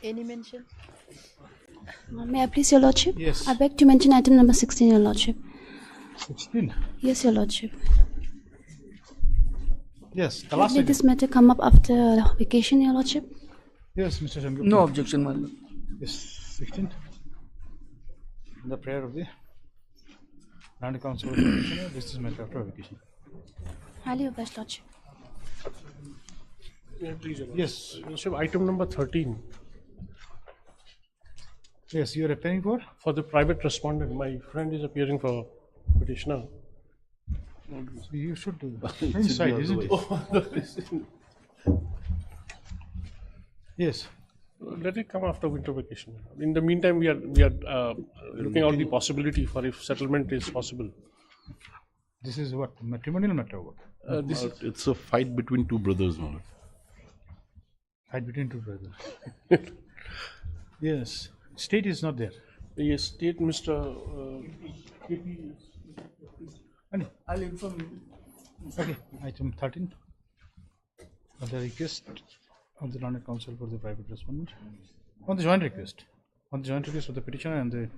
Any mention? May I please, Your Lordship? Yes. I beg to mention item number 16, Your Lordship. 16. Yes, Your Lordship. Yes, the last Did item. this matter come up after vacation, Your Lordship? Yes, Mr. Shamgupta. No objection, my lord. Yes, 16. The prayer of the Land Council of the Petitioner. This is matter after vacation. Highly obliged, Lordship. Yeah, please, Your Lordship. Yes. Your Lordship, item number 13. Yes, you are appearing for? For the private respondent, my friend is appearing for petitioner. You should do inside, isn't it? Yes. Let it come after winter vacation. In the meantime, we are looking out the possibility for if settlement is possible. This is what? Matrimonial matter? What? This is It's a fight between two brothers, my lord. Fight between two brothers. Yes. State is not there. yes, state Mr. KP. I'll inform you. Okay, item 13. On the request of the Land Council for the private respondent. On the joint request. On the joint request of the petitioner and the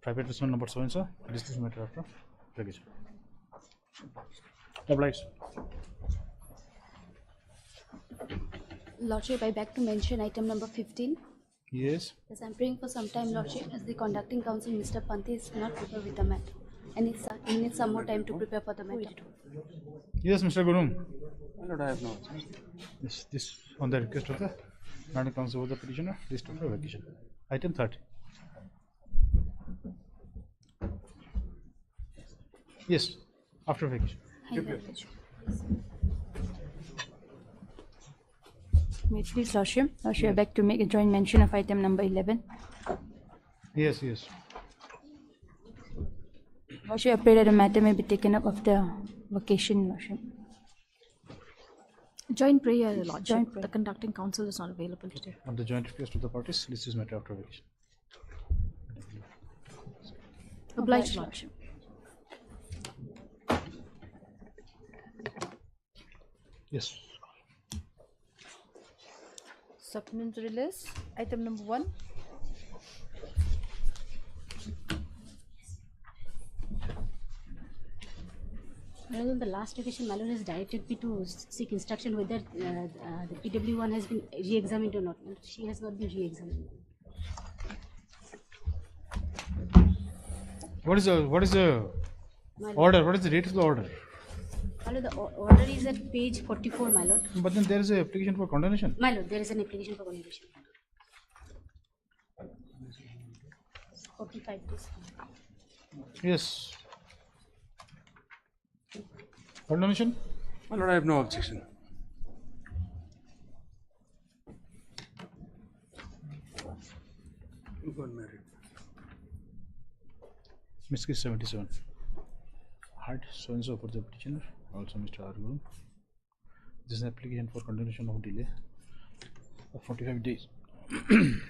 private respondent number so and so. This is matter after vacation. Obliged. Lordship, I beg to mention item number 15. Yes. As I'm praying for some time, Lordship, as the conducting counsel, Mr. Panthi, is not prepared with the matter. And he needs some more time to prepare for the matter. Yes, Mr. Gurum. My lord, I have no objection. This on the request of the Land Council of the petitioner. List of the vacation. Item 30. Yes, after vacation. Highly obliged. May it please, Lordship. Lordship, I beg to make a joint mention of item number 11. Yes, yes. Lordship, I pray that the matter may be taken up after vacation, Lordship. Joint prayer, Lordship. Joint prayer. The conducting counsel is not available today. On the joint request of the parties, this is matter after vacation. Obliged, Lordship. Yes. Supplementary list, item number 1. Rather than the last occasion, Malone has directed me to seek instruction whether the PW1 has been re-examined or not. She has not been re-examined. What is the order? What is the date of the order? My lord, the order is at page 44, my lord. But then there is an application for condemnation. My lord, there is an application for condemnation. 45 days. Yes. Condemnation? My lord, I have no objection. You got married. Miss Case 77. Hard so and so for the petitioner, also Mr. Argurum. This is an application for condemnation of delay of 45 days in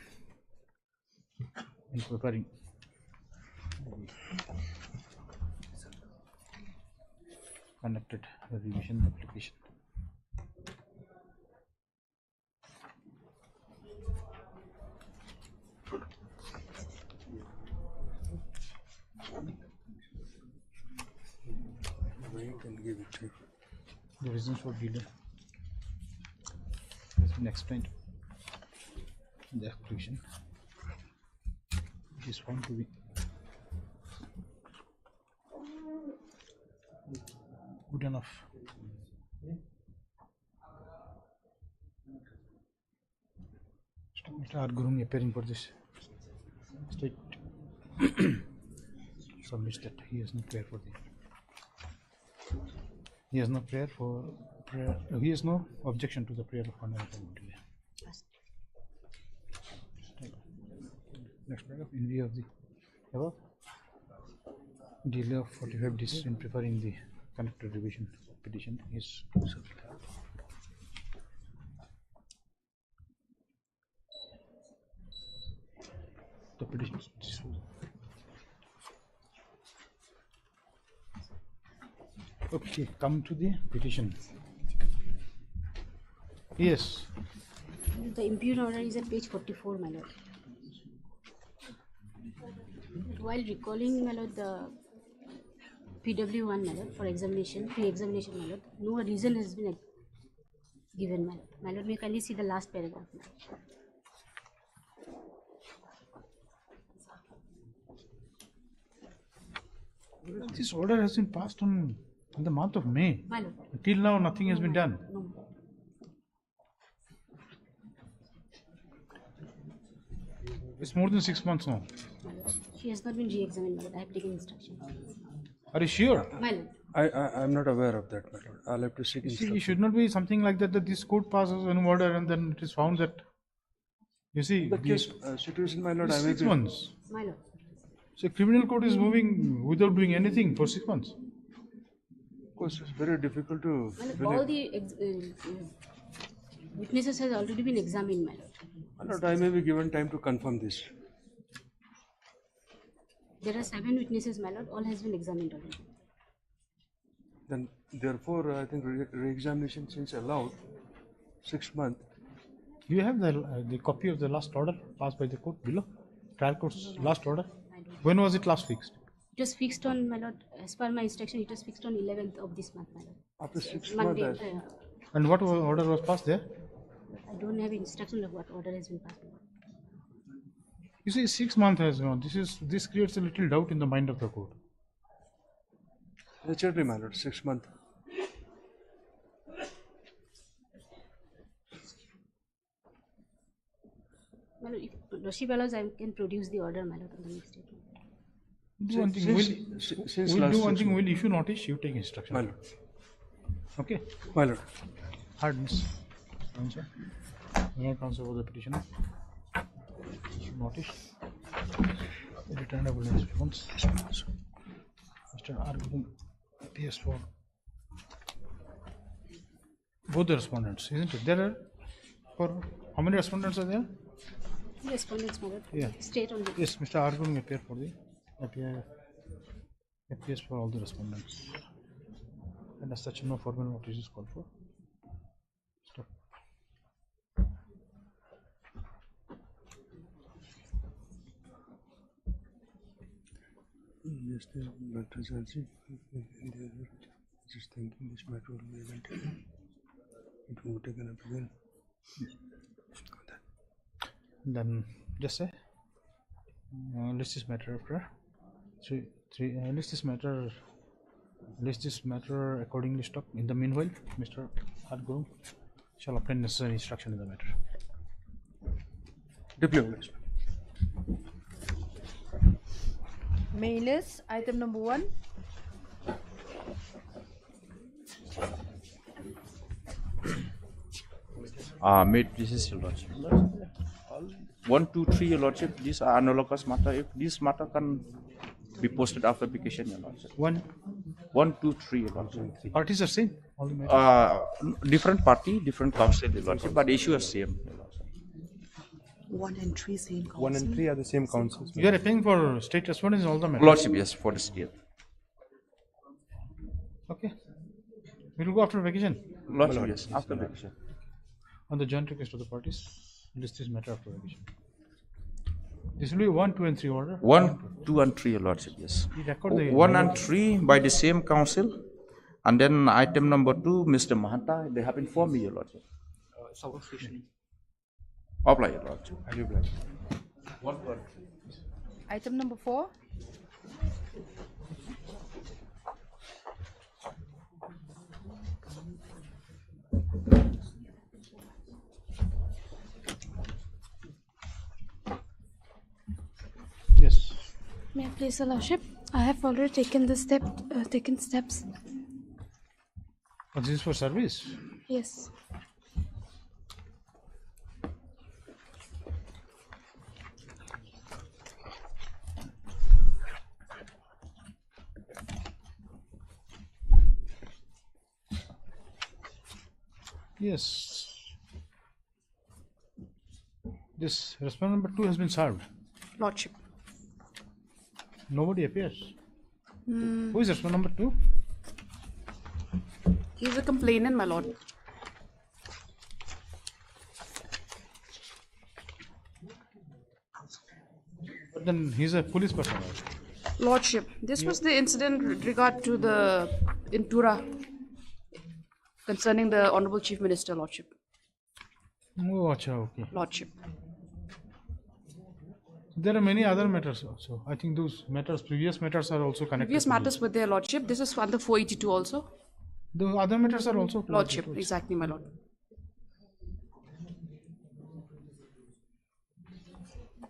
preparing conducted revision application. You can give it to. The reasons for delay has been explained in the application. It is found to be good enough. Mr. Argurum appearing for this state submits that he has no prayer for the. He has no prayer for prayer. He has no objection to the prayer of condemnation of delay. Next paragraph. In view of the above, delay of 45 days in preparing the conducted revision petition is accepted. The petition is disposed. Okay, come to the petition. Yes. The impugned order is at page 44, my lord. While recalling, my lord, the PW1, my lord, for examination, pre-examination, my lord, no reason has been given, my lord. My lord, may you kindly see the last paragraph, my lord. This order has been passed in the month of May. My lord. Till now, nothing has been done. No, my lord. It's more than 6 months now. My lord. She has not been re-examined, my lord. I have taken instruction. Are you sure? My lord. I'm not aware of that, my lord. I'll have to seek See, instruction. it should not be something like that, that this court passes an order and then it is found that, you see, The case situation, my lord, I may 6 be. months. My lord. So criminal court is moving without doing anything for 6 months. Of course, it's very difficult to. My lord, all the witnesses has already been examined, my lord. My lord, I may be given time to confirm this. There are 7 witnesses, my lord. All has been examined already. Then, therefore, I think re-examination since allowed 6 months. Do you have the copy of the last order passed by the court below? Trial court's last order? When was it last fixed? It was fixed on, my lord, as per my instruction, it was fixed on 11th of this month, my lord. After 6 Monday. months, And what order was passed there? I don't have instruction of what order has been passed. my lord. You see, 6 months has gone. This creates a little doubt in the mind of the court. naturally, my lord, 6 months. My lord, if Lordship allows, I can produce the order, my lord, on the next day. Do one thing, we'll do one thing, we'll issue notice, you take instruction. My lord. Okay? My lord. Hardness. Answer. No counsel for the petitioner. Issue notice. Returnable response. Mr. Argum appears for both the respondents, isn't it? There are, for how many respondents are there? Respondents, my lord. Yeah. State on the. Yes, Mr. Argum appears for all the respondents. And as such, no formal notice is called for. Stop. Yes, the matter is also just thinking this matter will be taken. It will be taken up again. Then just say list this matter after list this matter accordingly stop. In the meanwhile, Mr. Argum shall obtain necessary instruction in the matter. Deputy Obliged. Mail item number 1. May it please your lordship. 1, 2, 3, your lordship. These are analogous matter. If this matter can be posted after application, your lordship. 1, 2, 3, your lordship. parties are same. All the matters. Different party, different counsel, your lordship, but the issue is same, your lordship. 1 and 3 same council. 1 and 3 are the same councils. You are applying for state respondents in all the matters. Lordship, yes, for the state. Okay. We will go after vacation. Lordship, yes, after vacation. On the joint request of the parties, list this matter after vacation. This will be 1, 2, and 3 order. 1, 2, and 3, your lordship, yes. We record the 1 and 3 by the same council, and then item number 2, Mr. Mahanta, they have informed me, your lordship. Apply, your lordship. Are you obliged? 1, 2, and 3. Item number 4. Yes. May I please, Your Lordship? I have already taken the steps. But this is for service. Yes. Yes. This respondent number 2 has been served. Lordship. Nobody appears. Who is respondent number 2? He is a complainant, my lord. then he's a police person. Right? Lordship, this was the incident with regard to the Intura concerning the Honorable Chief Minister, Lordship. Oh, acha, okay. Lordship. There are many other matters also. I think those matters, previous matters are also connected. Previous to matters were there, Lordship. This is under 482 also. this. The other matters are also. Lordship, exactly, my Lord.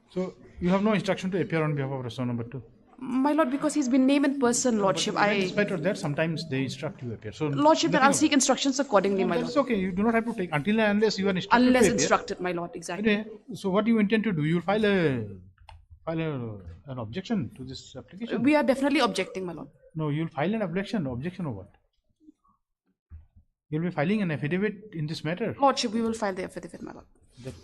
So you have no instruction to appear on behalf of respondent number 2. My Lord, because he's been named in person, Lordship, Despite of that, sometimes they instruct you appear. So Lordship, then nothing I'll seek instructions accordingly, my Lord. That's okay. You do not have to take until and unless you are instructed Unless to appear. instructed, my Lord, exactly. Okay. So what you intend to do? You will file an objection to this application. We are definitely objecting, my Lord. No, you will file an objection. Objection of what? You will be filing an affidavit in this matter. Lordship, we will file the affidavit, my Lord. That's it.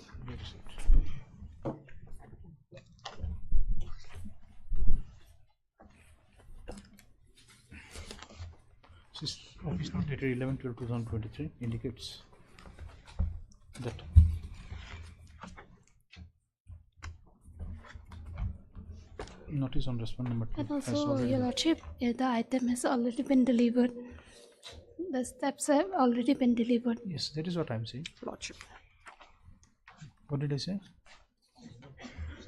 This office note dated 11/12/2023 indicates that notice on respondent number 2 And has also, already Your Lordship, the item has already been delivered. The steps have already been delivered. Yes, that is what I am saying. Lordship. What did I say?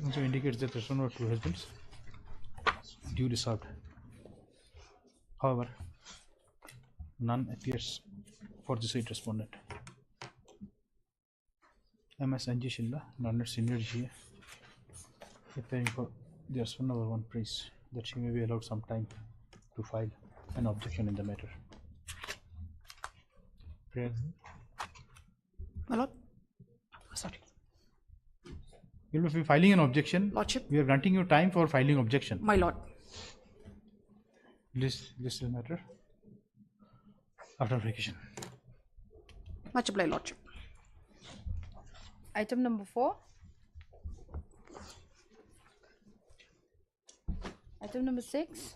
Also indicates that respondent number 2 has been duly served. However, none appears for the said respondent. MS Anji Shilla, learned senior GA, appearing for the respondent number 1 prays that she may be allowed some time to file an objection in the matter. Prayer. My Lord. Sorry. You will be filing an objection. Lordship. We are granting you time for filing objection. My Lord. This is the matter after vacation. Much obliged, Lordship. Item number 4. Item number 6.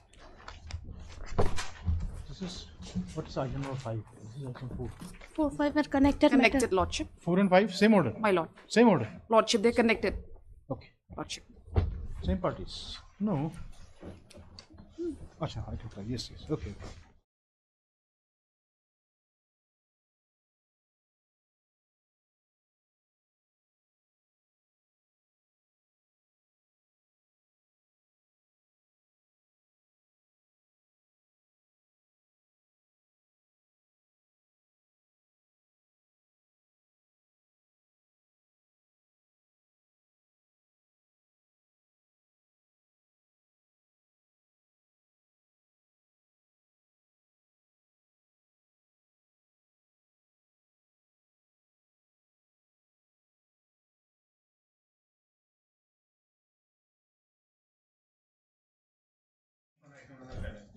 This is what is item number 5? This is item 4. 4, 5 are connected. Connected, matter. Lordship. 4 and 5, same order. My Lord. Same order. Lordship, they're connected. Okay. Lordship. Same parties. No. Acha, item 5. Yes, yes. Okay.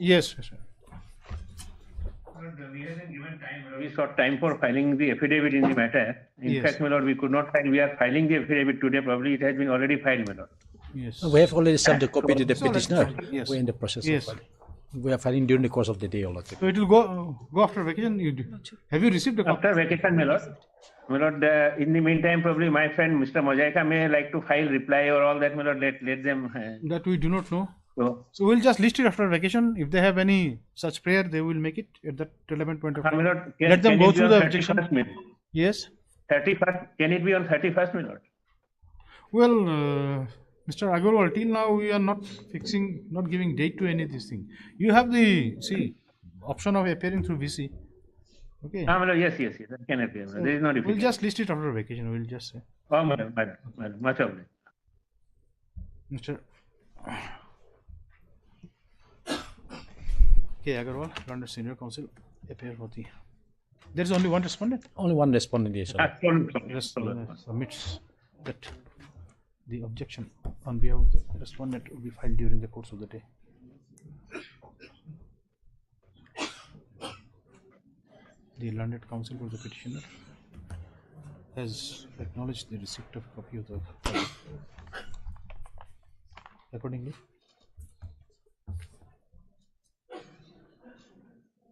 Yes, yes, sir. We haven't given time. We sought time for filing the affidavit in the matter. In fact, my lord, we could not file. We are filing the affidavit today. Probably it has been already filed, my lord. Yes. We have already sent the copy to the It's already petitioner. filed, yes. We're in the process Yes. of filing. We are filing during the course of the day, all of it. So it will go after vacation. Have you received a copy? After vacation, my lord. My lord, in the meantime, probably my friend Mr. Mojaika may like to file reply or all that, my lord. Let them. That we do not know. So we'll just list it after vacation. If they have any such prayer, they will make it at that relevant point of my time. lord, Let them can go it be through on the 31st, objection. my lord? Yes. 31st. Can it be on 31st, my lord? Well, Mr. Agarwal, till now we are not giving date to any of these things. You have the option of appearing through VC. Okay. My lord, yes. That can appear. So there is no we'll difficulty. just list it after vacation. We'll just say. Oh, madam, much obliged. Mr. K. Agarwal, London Senior Counsel, appear for the. There is only one respondent. Only one respondent, yes, sir. Submits that the objection on behalf of the respondent will be filed during the course of the day. The learned counsel for the petitioner has acknowledged the receipt of a copy of the file. Accordingly,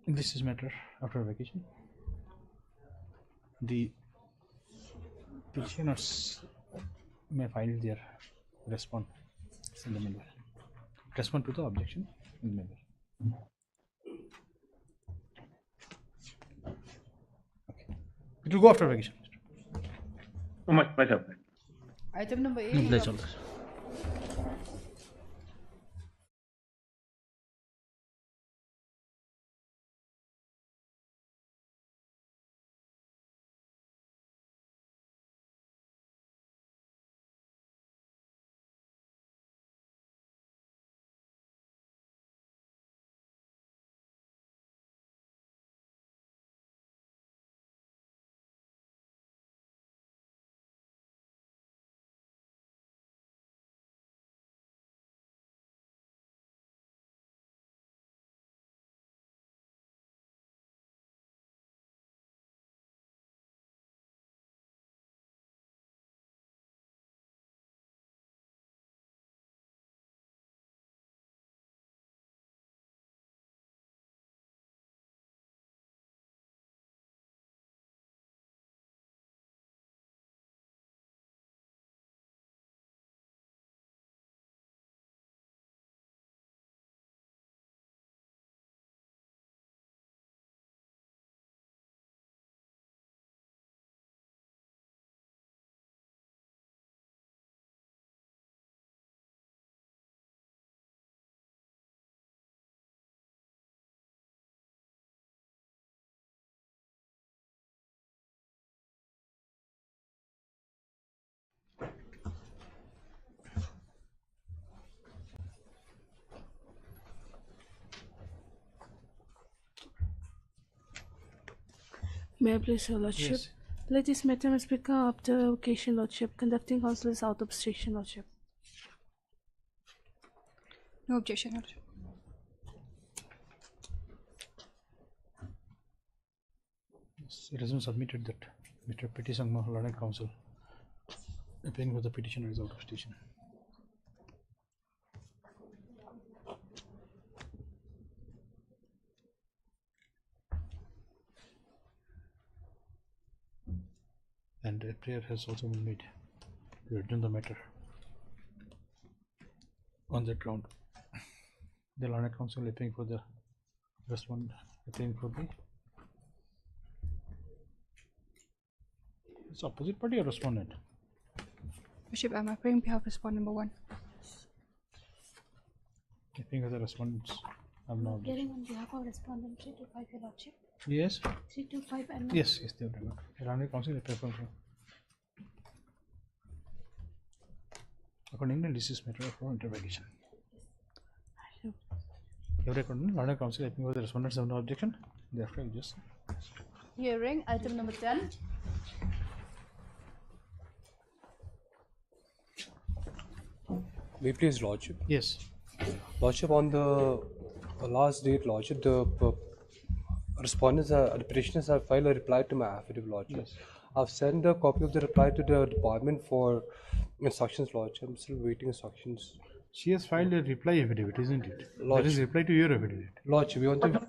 in this matter after vacation, the petitioners may file their response It's in the middle. Respond to the objection in the middle. Okay. It will go after vacation. Much obliged. Item number 8. Place orders. May I please, Your Lordship? Yes. Let this matter must become after vacation, Lordship. Conducting counsel is out of obstruction, Lordship. No objection, Your Lordship. It has been submitted that Mr. Petit Sangma, Learned Counsel, appearing for the petitioner is out of station. And a prayer has also been made to adjourn the matter. On that ground, the Learned Counsel appearing for the respondent, appearing for the it's opposite party or respondent? Lordship, I'm appearing on behalf of respondent number 1. I think other respondents have not. Appearing on behalf of respondent 325, Your Lordship. Yes. 325 and Yes, they have done it. Learned Counsel appear for. Accordingly, this is matter for interrogation. Every according Learned Counsel appearing for the respondents have no objection. Therefore, you just Hearing item number 10. May it please, Lordship. yes. Lordship, on the last date, Lordship, the respondents, the petitioners have filed a reply to my affidavit, Lordship. Yes. I've sent a copy of the reply to the department for instructions, Lordship. I'm still waiting instructions. She has filed a reply affidavit, isn't it? Lodge. That is reply to your affidavit. Lordship, we want to.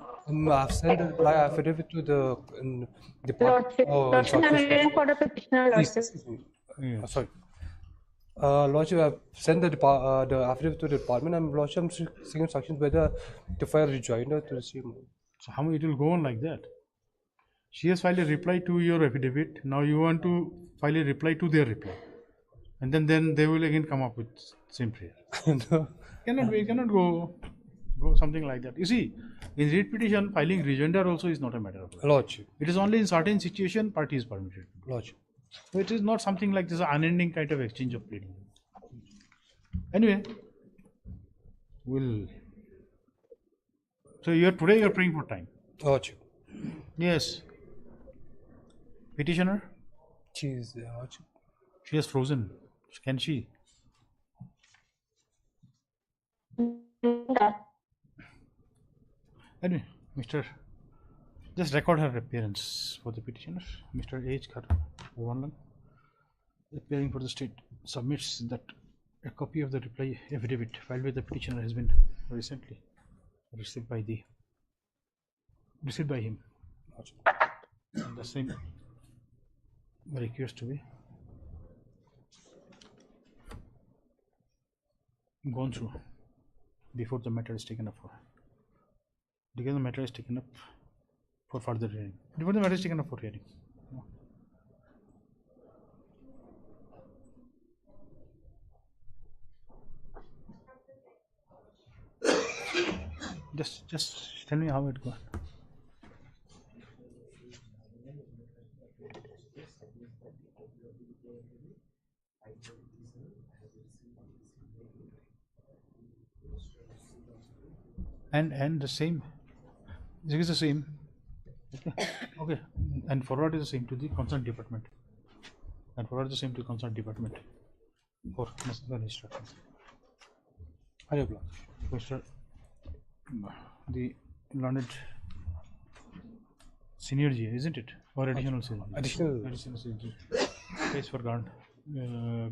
I've sent a reply affidavit to the department. Lordship, I'm waiting for the petitioner, Lordship. Yes. Sorry. Lordship, I've sent the affidavit to the department. Lordship, I'm seeking instructions whether to file a rejoinder to receive. So how it will go on like that? She has filed a reply to your affidavit. Now you want to file a reply to their reply, and then they will again come up with same prayer. No. Cannot go something like that. You see, in read petition, filing rejoinder also is not a matter of law. Lordship. It is only in certain situation party is permitted. Lordship. So it is not something like this unending kind of exchange of pleading. Anyway, so today you're praying for time. Lordship. Yes. Petitioner? She is there, Lordship. She has frozen. Can she? Anyway, just record her appearance for the petitioner. Mr. H. Karwanlan, appearing for the state, submits that a copy of the reply affidavit filed with the petitioner has been recently received by him. And the same request to be gone through before the matter is taken up for. Because the matter is taken up for further hearing. Before the matter is taken up for hearing. Just tell me how it goes. And the same. This is the same. Okay. And forward is the same to the concerned department. And forward is the same to the concerned department for necessary instructions. Mr. The learned senior G, isn't it? Or additional senior? Additional senior. Case for grant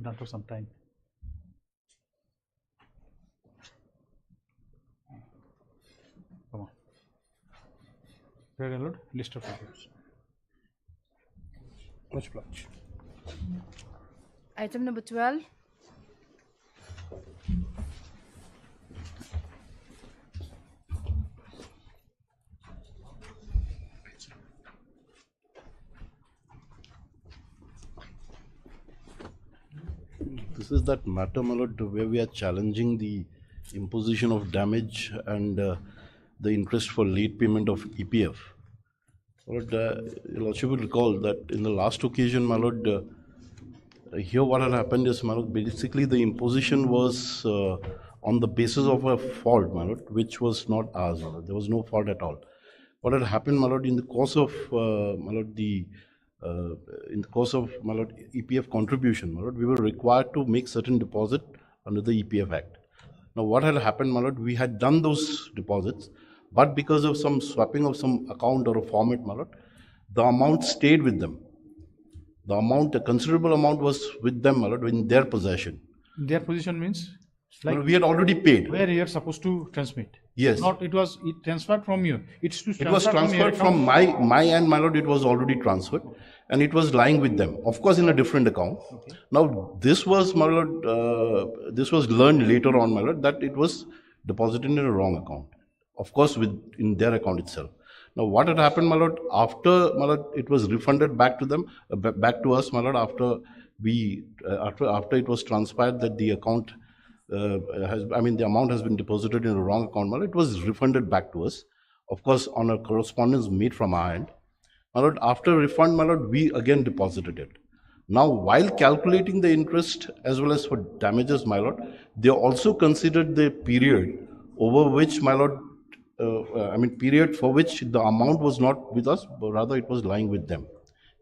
of some time. Come on. Read aloud list of items. Much obliged. Item number 12. This is that matter, my lord, where we are challenging the imposition of damage and the interest for late payment of EPF. My lord, your lordship will recall that in the last occasion, my lord, here what had happened is, my lord, basically the imposition was on the basis of a fault, my lord, which was not ours, my lord. There was no fault at all. What had happened, my lord, in the course of, my lord, my lord, EPF contribution, my lord, we were required to make certain deposit under the EPF Act. Now, what had happened, my lord, we had done those deposits, but because of some swapping of some account or a format, my lord, the amount stayed with them. The amount, a considerable amount was with them, my lord, in their possession. Their position means? Like we had already paid. Where you are supposed to transmit. Yes. Not it transferred from you. It was transferred from my end, my lord. It was already transferred, and it was lying with them. Of course, in a different account. Okay. Now this was, my lord. This was learned later on, my lord, that it was deposited in a wrong account. Of course, in their account itself. Now, what had happened, my lord? After, my lord, it was refunded back to them, back to us, my lord. After it was transpired that the account. The amount has been deposited in a wrong account, my lord. It was refunded back to us, of course, on a correspondence made from our end. My lord, after refund, my lord, we again deposited it. Now, while calculating the interest as well as for damages, my lord, they also considered the period over which, my lord, period for which the amount was not with us, but rather it was lying with them.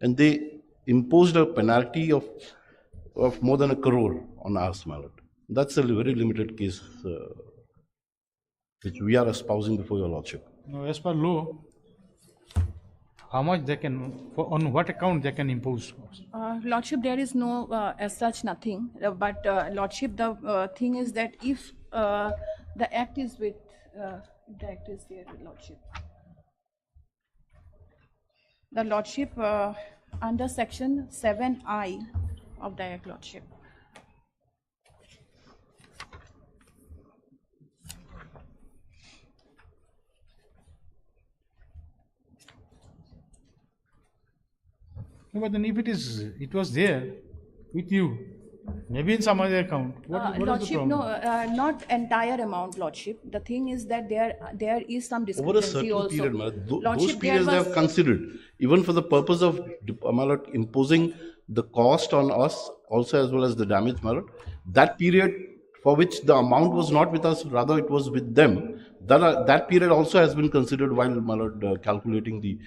And they imposed a penalty of more than 1 crore on us, my lord. That's a very limited case which we are espousing before your lordship. No, as per law, how much they can, on what account they can impose? Lordship, there is no as such nothing, but Lordship, the thing is that if the act is with, the act is there, Lordship. The Lordship under section 7I of the Act, Lordship. No, but then if it was there with you, maybe in some other account. What Lordship, is the problem? no, not entire amount, Lordship. The thing is that there is some over a discrepancy certain also. period, those Lordship, periods they have considered, even for the purpose of imposing the cost on us, also as well as the damage, my lord. That period for which the amount was not with us, rather it was with them. That period also has been considered while, my lord, calculating the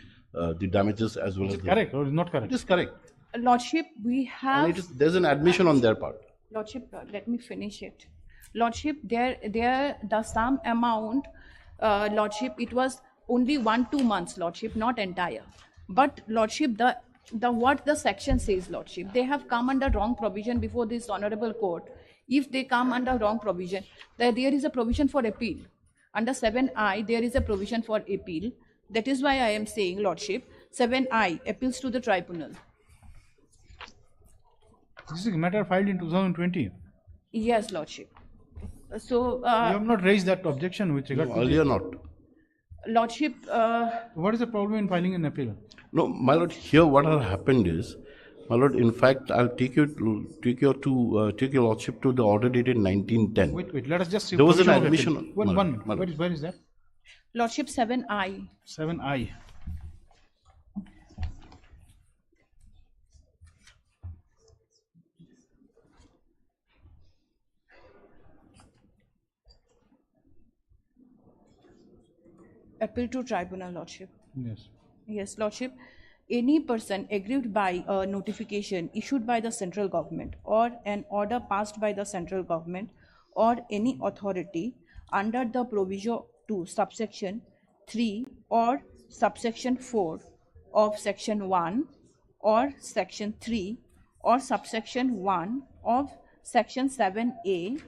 damages as well as. Is it correct or is not correct? It is correct. Lordship, we have. There's an admission on their part. Lordship, let me finish it. Lordship, the sum amount, Lordship, it was only 1-2 months, Lordship, not entire. But Lordship, the what the section says, Lordship, they have come under wrong provision before this honorable court. If they come under wrong provision, there is a provision for appeal. Under 7I, there is a provision for appeal. That is why I am saying, Lordship, 7I, appeals to the tribunal. This is a matter filed in 2020. Yes, Lordship. So, You have not raised that objection with regard No, to earlier not. Lordship, What is the problem in filing an appeal? No, my lord, here what has happened is, my lord, in fact, I'll take your lordship to the order dated 1910. Wait, let us just see. There was an provision of admission. appeal. One minute. my lord. Where is that? Lordship 7I. 7I. Appeal to tribunal, Lordship. Yes. Yes, Lordship. Any person aggrieved by a notification issued by the central government or an order passed by the central government or any authority under the provision to subsection 3 or subsection 4 of section 1 or section 3 or subsection 1 of section 7A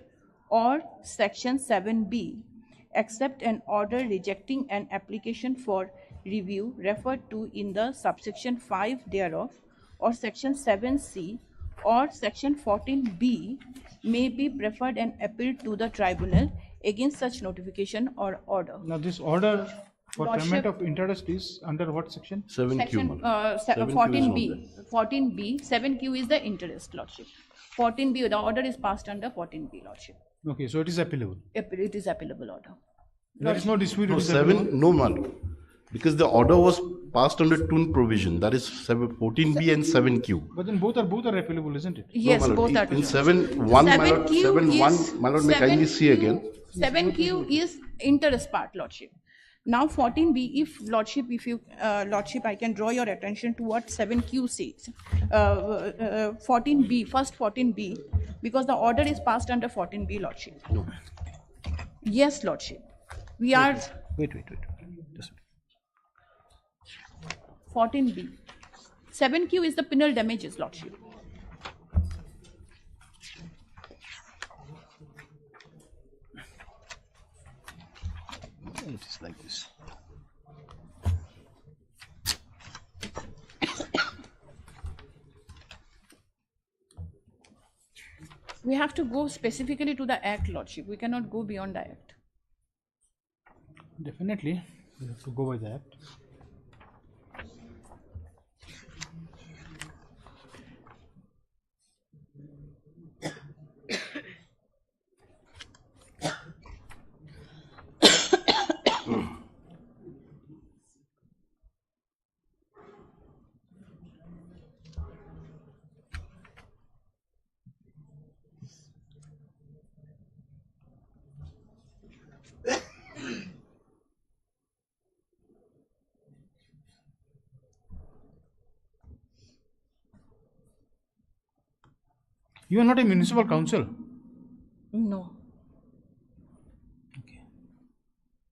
or section 7B, except an order rejecting an application for review referred to in the subsection 5 thereof, or section 7C or section 14B, may be preferred and appealed to the tribunal against such notification or order. Now this order for Lordship- payment of interest is under what section? 7Q. Section my lord. 7Q is 14B. 14B, 7Q is the interest, Lordship. 14B, the order is passed under 14B, Lordship. Okay, so it is appealable. It is appealable order. There is no dispute. No, it is appealable. 7, no, my lord. Because the order was passed under two provision, that is 14B and 7Q. But then both are appealable, isn't it? Yes, No, my lord. both are. In 7.1, my lord, 7Q 7.1, is- my lord, may kindly see again. 7Q is interest part, Lordship. Now 14B, if Lordship, Lordship, I can draw your attention to what 7Q says. 14B, first 14B, because the order is passed under 14B, Lordship. No. Yes, Lordship. We are Wait. Just 14B. 7Q is the penal damages, Lordship. it is like this. We have to go specifically to the Act, Lordship. We cannot go beyond the Act. Definitely, we have to go by that. You are not a municipal council. No.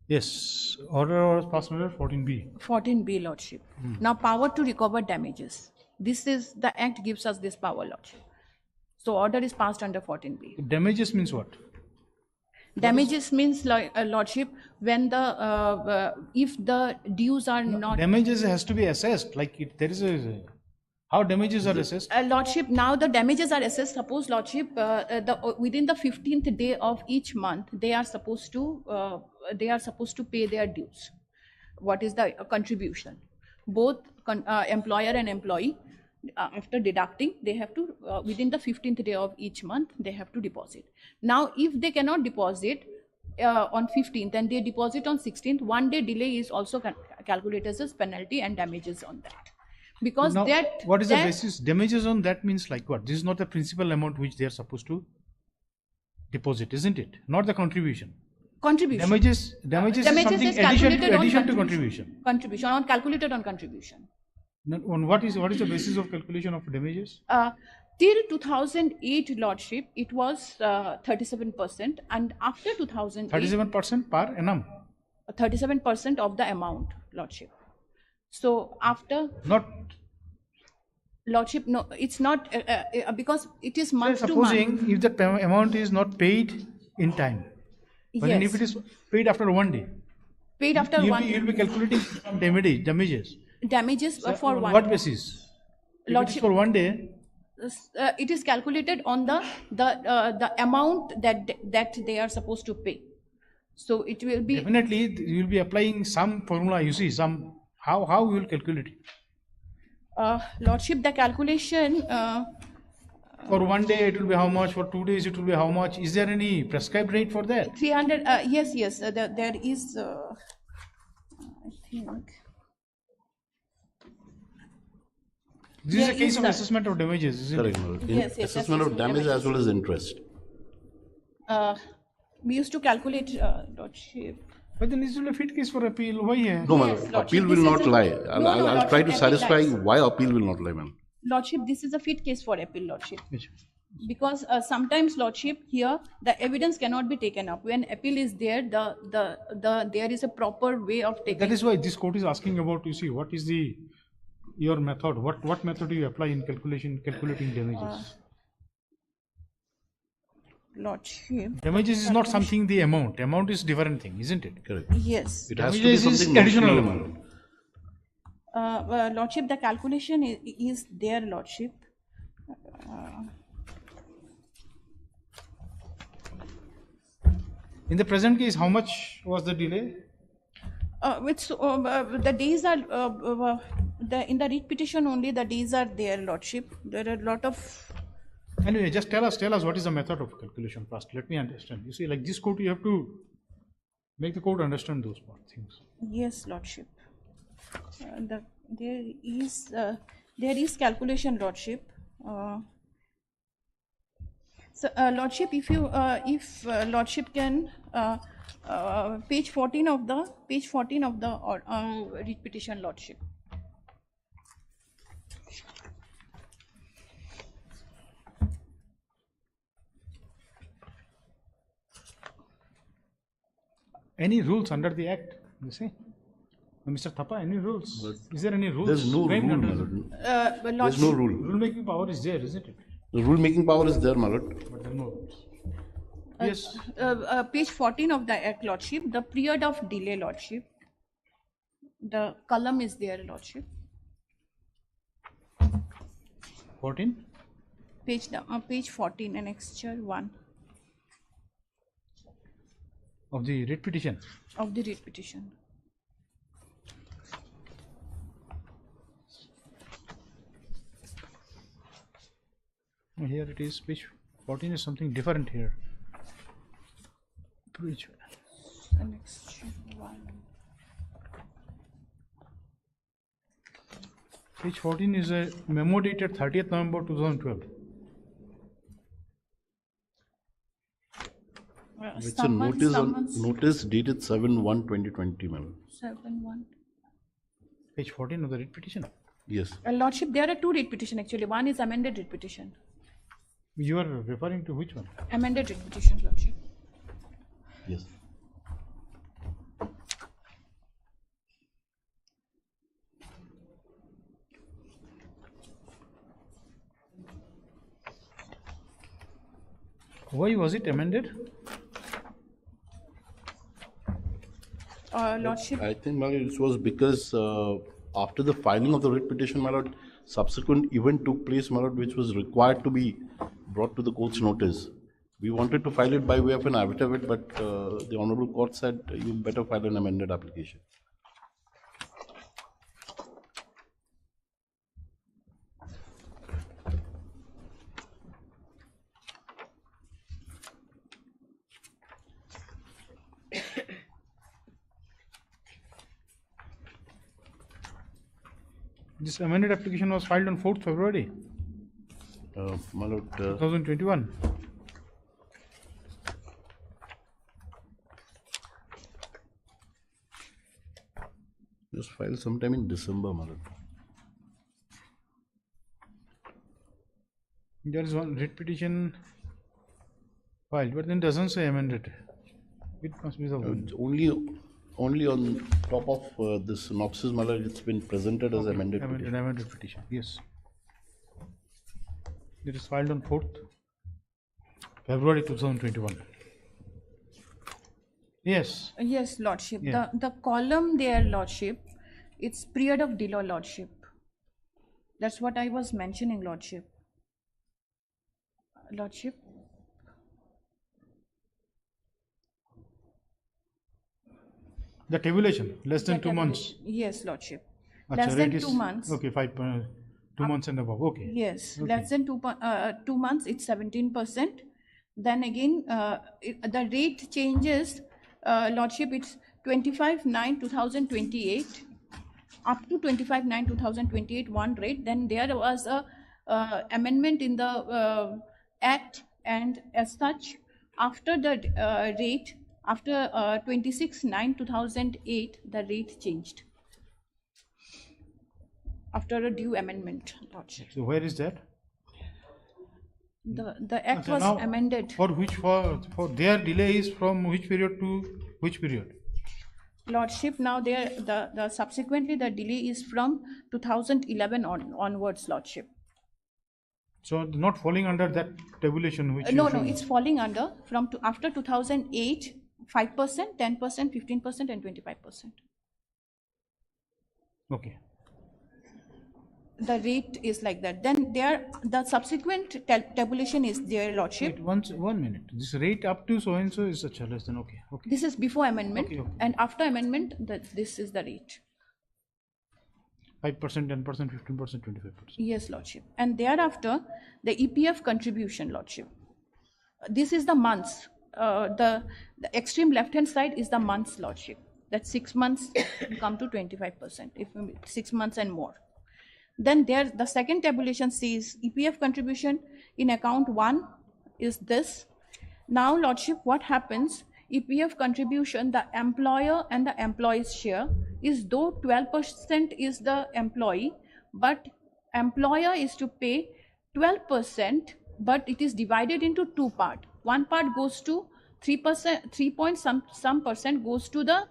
Yes, order was passed under 14B. 14B, Lordship. Now, power to recover damages. This is, the Act gives us this power, Lordship. So, order is passed under 14B. Damages means what? Damages means, Lordship, when the, if the dues are not... Damages has to be assessed, like it, there is a... How damages are assessed? Lordship, now the damages are assessed. Suppose, Lordship, within the 15th day of each month, they are supposed to pay their dues. What is the contribution? Both employer and employee, after deducting, they have to within the 15th day of each month they have to deposit. Now, if they cannot deposit on 15th and they deposit on 16th, 1 day delay is also calculated as penalty and damages on that. Because now, that what is the basis? Damages on that means like what? This is not the principal amount which they are supposed to deposit, isn't it? Not the contribution. Contribution. Damages is something is calculated addition on to contribution. Contribution on calculated on contribution. Now, on what is the basis of calculation of damages? Till 2008, Lordship, it was 37%, and after 2008, 37% per annum. 37% of the amount, Lordship. So after not Lordship, no, it's not because it is month to month. Supposing if the amount is not paid in time, but then if it is paid after 1 day, paid after you'll be calculating damages. Damages So for on 1 what day. basis? If it is Lordship, for 1 day, it is calculated on the amount that they are supposed to pay. So it will be Definitely, you will be applying some formula. You see, some how you will calculate it. Lordship, the calculation. For 1 day it will be how much, for 2 days it will be how much. Is there any prescribed rate for that? 300, yes, there is, I think. This is a case of assessment of damages, isn't Correct. it? Yes, assessment of damage as well as interest. We used to calculate, Lordship. But then this will be a fit case for appeal. Why? No, ma'am. Appeal will not lie. I'll try to satisfy why appeal will not lie, ma'am. Lordship, this is a fit case for appeal, Lordship. Because sometimes, Lordship, here the evidence cannot be taken up. When appeal is there, there is a proper way of taking. That is why this court is asking about. You see, what is your method? What method do you apply in calculating damages? Lordship. Damages is not something the amount. Amount is different thing, isn't it? Correct. Yes. It has to be something additional amount. Lordship, the calculation is there, Lordship. In the present case, how much was the delay? The days are in the writ petition only. The days are there, Lordship. There are a lot of. Anyway, just tell us what is the method of calculation first. Let me understand. You see, like this court, you have to make the court understand those things. Yes, Lordship. There is calculation, Lordship. So, Lordship, if Lordship can page 14 of the writ petition, Lordship. Any rules under the act? You see, Mr. Thapa, any rules? Is there any rules? There's no rule, my lord. There's no rule. Rule-making power is there, isn't it? The rule-making power is there, my lord. But there are no rules. Yes. Page 14 of the act, Lordship. The period of delay, Lordship. The column is there, Lordship. 14? Page 14, annexure 1. Of the writ petition? Of the writ petition. Here it is, page 14 is something different here. Annexure 1. Page 14 is a memo dated 30th November 2012. It's a notice dated 7/1/2020, ma'am. 7/1. Page 14 of the writ petition? Yes. Lordship, there are two writ petition actually. One is amended writ petition. You are referring to which one? Amended writ petition, Lordship. Yes. Why was it amended? Lordship. I think, my lord, it was because after the filing of the writ petition, my lord, subsequent event took place, my lord, which was required to be brought to the court's notice. We wanted to file it by way of an affidavit, but the Honorable Court said you better file an amended application. This amended application was filed on 4th February My lord, 2021. it was filed sometime in December, my lord. There is one writ petition filed, but then doesn't say amended. It must be the one. Only on top of this synopsis, my lord, it's been presented as amended petition. Amended petition, yes. It is filed on 4th February 2021. Yes. Yes, Lordship. Yeah. The column there, Lordship, it's period of delay, Lordship. That's what I was mentioning, Lordship. Lordship. The tabulation, less than 2 months. Yes, Lordship. Achha, Less than rate 2 is- months. Okay, 2 months and above. Okay. Yes, Okay. less than 2 months, it's 17%. Then again, the rate changes, Lordship, it's 25/9/2028 up to 25/9/2028 one rate. Then there was a amendment in the Act, and as such, after the rate, after 26/9/2008, the rate changed. After a due amendment, Lordship. So where is that? The Act So was now, amended. For their delay is from which period to which period? Lordship, now the subsequently the delay is from 2011 onwards, Lordship. So not falling under that tabulation which No, you showed. it's falling under from after 2008, 5%, 10%, 15%, and 25%. Okay. The rate is like that. Then the subsequent tabulation is there, Lordship. Wait, 1 minute. This rate up to so and so is such a less than okay. Okay. This is before amendment, Okay. and after amendment, this is the rate. 5%, 10%, 15%, 25%. Yes, Lordship. And thereafter, the EPF contribution, Lordship. This is the months. The extreme left-hand side is the months, Lordship. That's 6 months come to 25%, if 6 months and more. Then the second tabulation says EPF contribution in account 1 is this. Now, Lordship, what happens? EPF contribution, the employer and the employee's share is, though 12% is the employee, but employer is to pay 12%, but it is divided into 2 parts. One part goes to 3%, 3 point some percent goes to the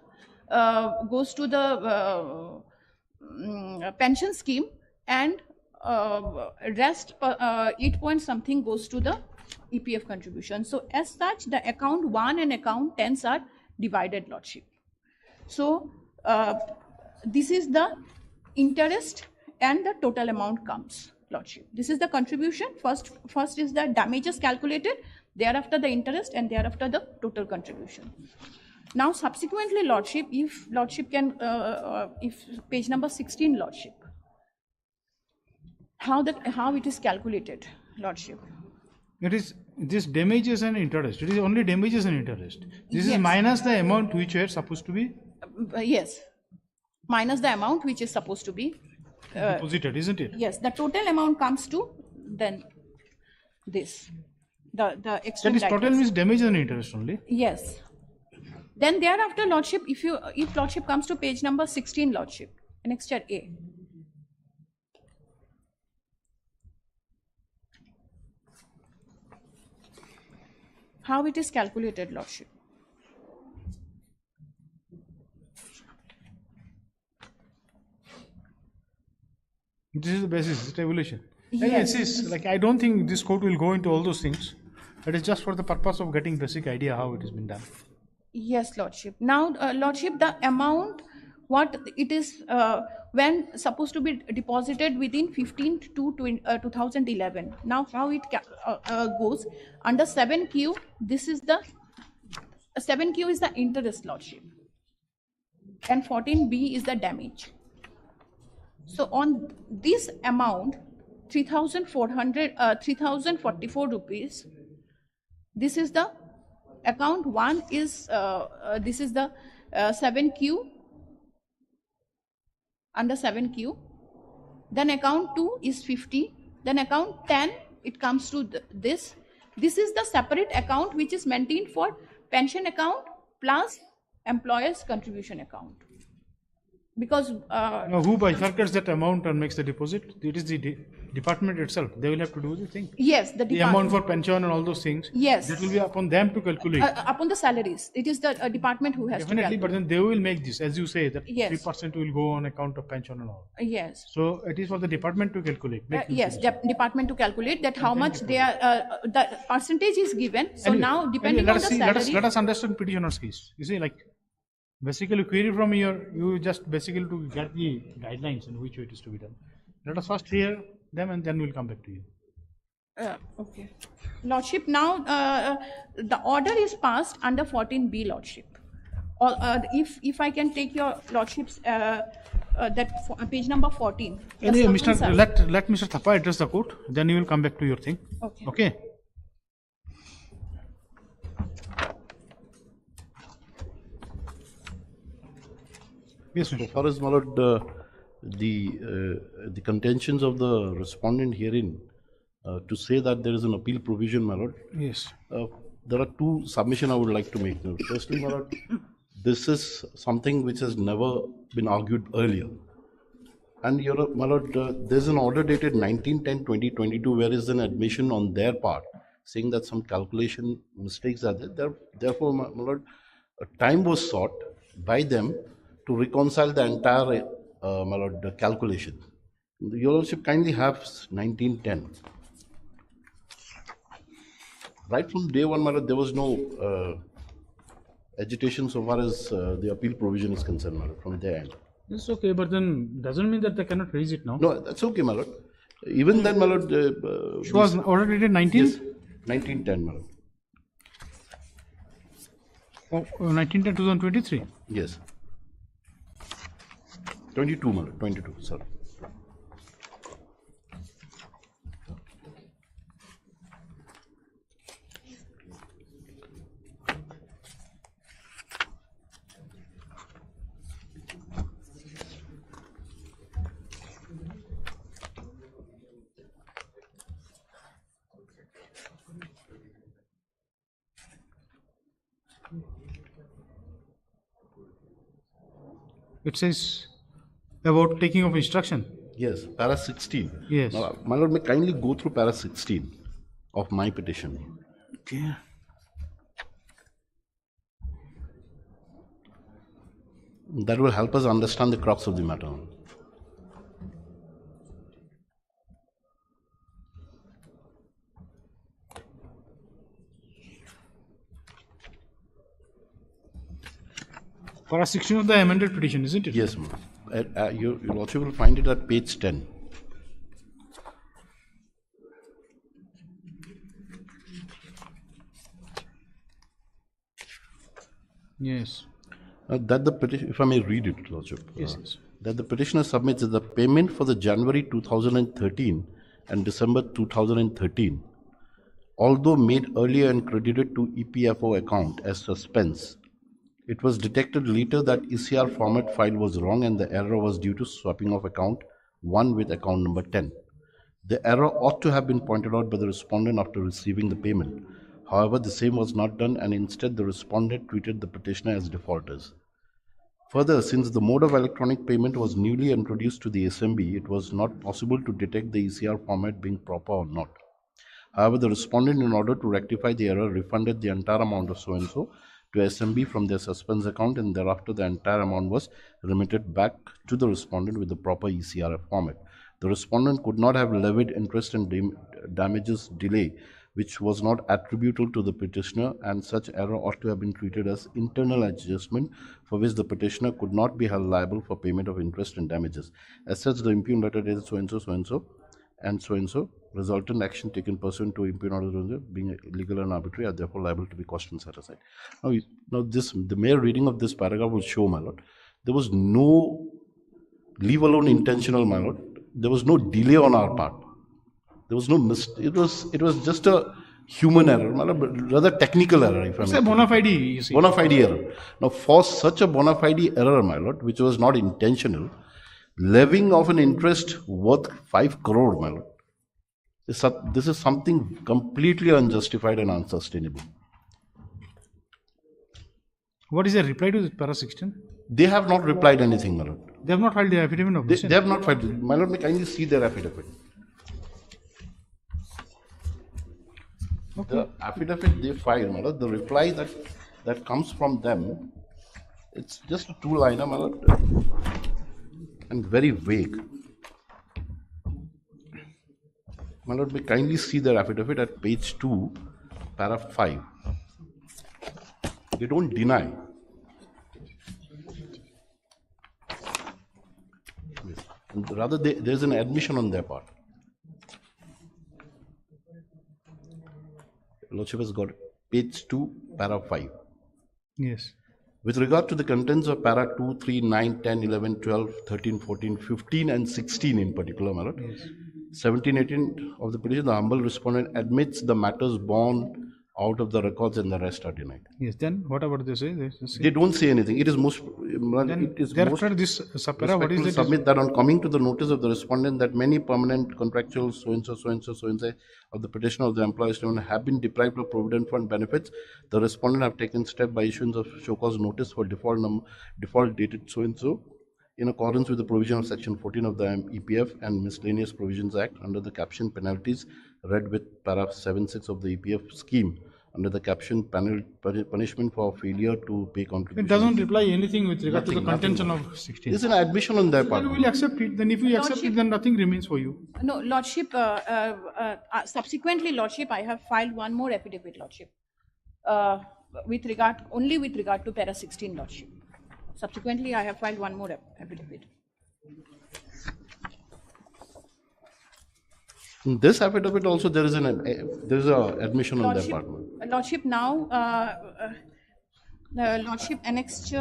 pension scheme, and rest 8 point something goes to the EPF contribution. So as such, the account 1 and account 10s are divided, Lordship. So this is the interest and the total amount comes, Lordship. This is the contribution. First is the damages calculated, thereafter the interest, and thereafter the total contribution. Now subsequently, Lordship, if Lordship can, if page number 16, Lordship, how it is calculated, Lordship. It is this damages and interest. It is only damages and interest. This is Yes. minus the amount which are supposed to be Yes, minus the amount which is supposed to be deposited, isn't it? yes, the total amount comes to then this, the extreme That is total likeness. means damages and interest only. Yes. Then thereafter, Lordship, if Lordship comes to page number 16, Lordship, annexure A. How it is calculated, Lordship. This is the basis, the tabulation. Yes. It is like, I don't think this court will go into all those things. It is just for the purpose of getting basic idea how it has been done. Yes, Lordship. Now, Lordship, the amount, what it is, when supposed to be deposited within 15th to 2011. Now, how it goes, under 7Q, this is the, 7Q is the interest, Lordship. And 14B is the damage. So, on this amount, 3,044 rupees, this is the account 1 is, this is the 7Q, under 7Q. Then account 2 is 50. Then account 10, it comes to this. This is the separate account which is maintained for pension account plus employer's contribution account. Because Now, who bifurcates that amount and makes the deposit? It is the department itself. They will have to do the thing. yes, the The amount department, for pension and all those things. Yes. That will be upon them to calculate. upon the salaries, it is the department who has Definitely, to but calculate. then they will make this, as you say, that Yes. 3% will go on account of pension and all. Yes. So it is for the department to calculate. make Yes, calculation. department to calculate that how much they are, the percentage is given. So Anyway, now, depending let on us the see, salary. let us understand petitioner's case. You see, like basically query from here, you just basically to get the guidelines in which way it is to be done. Let us first hear them and then we'll come back to you. Okay. Lordship, now the order is passed under 14B, Lordship. Or if I can take your Lordship's page number 14. Anyway, summons are- let Mr. Thapa address the court, then you will come back to your thing. Okay. Okay. Yes, so far as my lord, the contentions of the respondent herein, to say that there is an appeal provision, my lord. Yes. There are two submissions I would like to make. Firstly, my lord, this is something which has never been argued earlier. And my lord, there's an order dated 19/10/2022 where is an admission on their part saying that some calculation mistakes are there. Therefore, my lord, time was sought by them to reconcile the entire, my lord, the calculation. Your lordship kindly have 1910. Right from day one, my lord, there was no agitation so far as the appeal provision is concerned, my lord, from their end. It's okay, but then doesn't mean that they cannot raise it now. No, that's okay, my lord. Even then, my lord. She was order dated 19? Yes, 1910, my lord. Oh, 1910-2023? Yes. 22, my lord. 22, sorry. It says about taking of instruction. Yes, para 16. Yes. Now, my lord, may kindly go through para 16 of my petition. Okay. That will help us understand the crux of the matter. Para 16 of the amended petition, isn't it? Yes, ma'am. You also will find it at page 10. Yes. That the petition, if I may read it, Lordship. Yes. That the petitioner submits that the payment for the January 2013 and December 2013, although made earlier and credited to EPFO account as suspense, it was detected later that ECR format file was wrong and the error was due to swapping of account 1 with account number 10. The error ought to have been pointed out by the respondent after receiving the payment. However, the same was not done and instead the respondent treated the petitioner as defaulters. Further, since the mode of electronic payment was newly introduced to the SMB, it was not possible to detect the ECR format being proper or not. However, the respondent, in order to rectify the error, refunded the entire amount of so-and-so to SMB from their suspense account, and thereafter the entire amount was remitted back to the respondent with the proper ECR format. The respondent could not have levied interest and damages delay, which was not attributable to the petitioner, and such error ought to have been treated as internal adjustment for which the petitioner could not be held liable for payment of interest and damages. As such, the impugned letter dated so-and-so, so-and-so, and so-and-so, resultant action taken pursuant to impugned order being illegal and arbitrary are therefore liable to be cost and set aside. Now the mere reading of this paragraph will show, my lord, there was no, leave alone intentional, my lord, there was no delay on our part. There was no it was just a human error, my lord, but rather technical error. If it's a bona fide, you see. Bona fide error. Now, for such a bona fide error, my lord, which was not intentional, levying of an interest worth 5 crore, my lord, this is something completely unjustified and unsustainable. What is the reply to para 16? They have not replied anything, my lord. They have not filed the affidavit of They have not filed. My lord, may kindly see their affidavit. Okay. The affidavit they filed, my lord, the reply that comes from them, it's just a 2-liner, my lord, and very vague. My lord, may kindly see their affidavit at page 2, paragraph 5. They don't deny. Rather, there's an admission on their part. Lordship has got page 2, para 5. Yes. With regard to the contents of para 2, 3, 9, 10, 11, 12, 13, 14, 15 and 16 in particular, my lord. Yes. 17, 18 of the petition, the humble respondent admits the matters born out of the records and the rest are denied. Yes. Then what about this? They don't say anything. It is most. It is Therefore, most this subpara, what is respectfully it? submit that on coming to the notice of the respondent that many permanent contractual so and so of the petitioner of the employer's have been deprived of provident fund benefits. The respondent have taken step by issuance of show cause notice for default dated so and so in accordance with the provision of section 14 of the EPF and Miscellaneous Provisions Act under the caption penalties read with para 7.6 of the EPF scheme under the caption punishment for failure to pay contribution. It doesn't reply anything with regard to the contention of 16. It's an admission on their part. Then we will accept it. Then if we accept it, then nothing remains for you. No, Lordship, subsequently, Lordship, I have filed one more affidavit, Lordship, with regard to para 16, Lordship. Subsequently, I have filed one more affidavit. In this affidavit also there is an admission on their part. Lordship, now, Lordship annexed.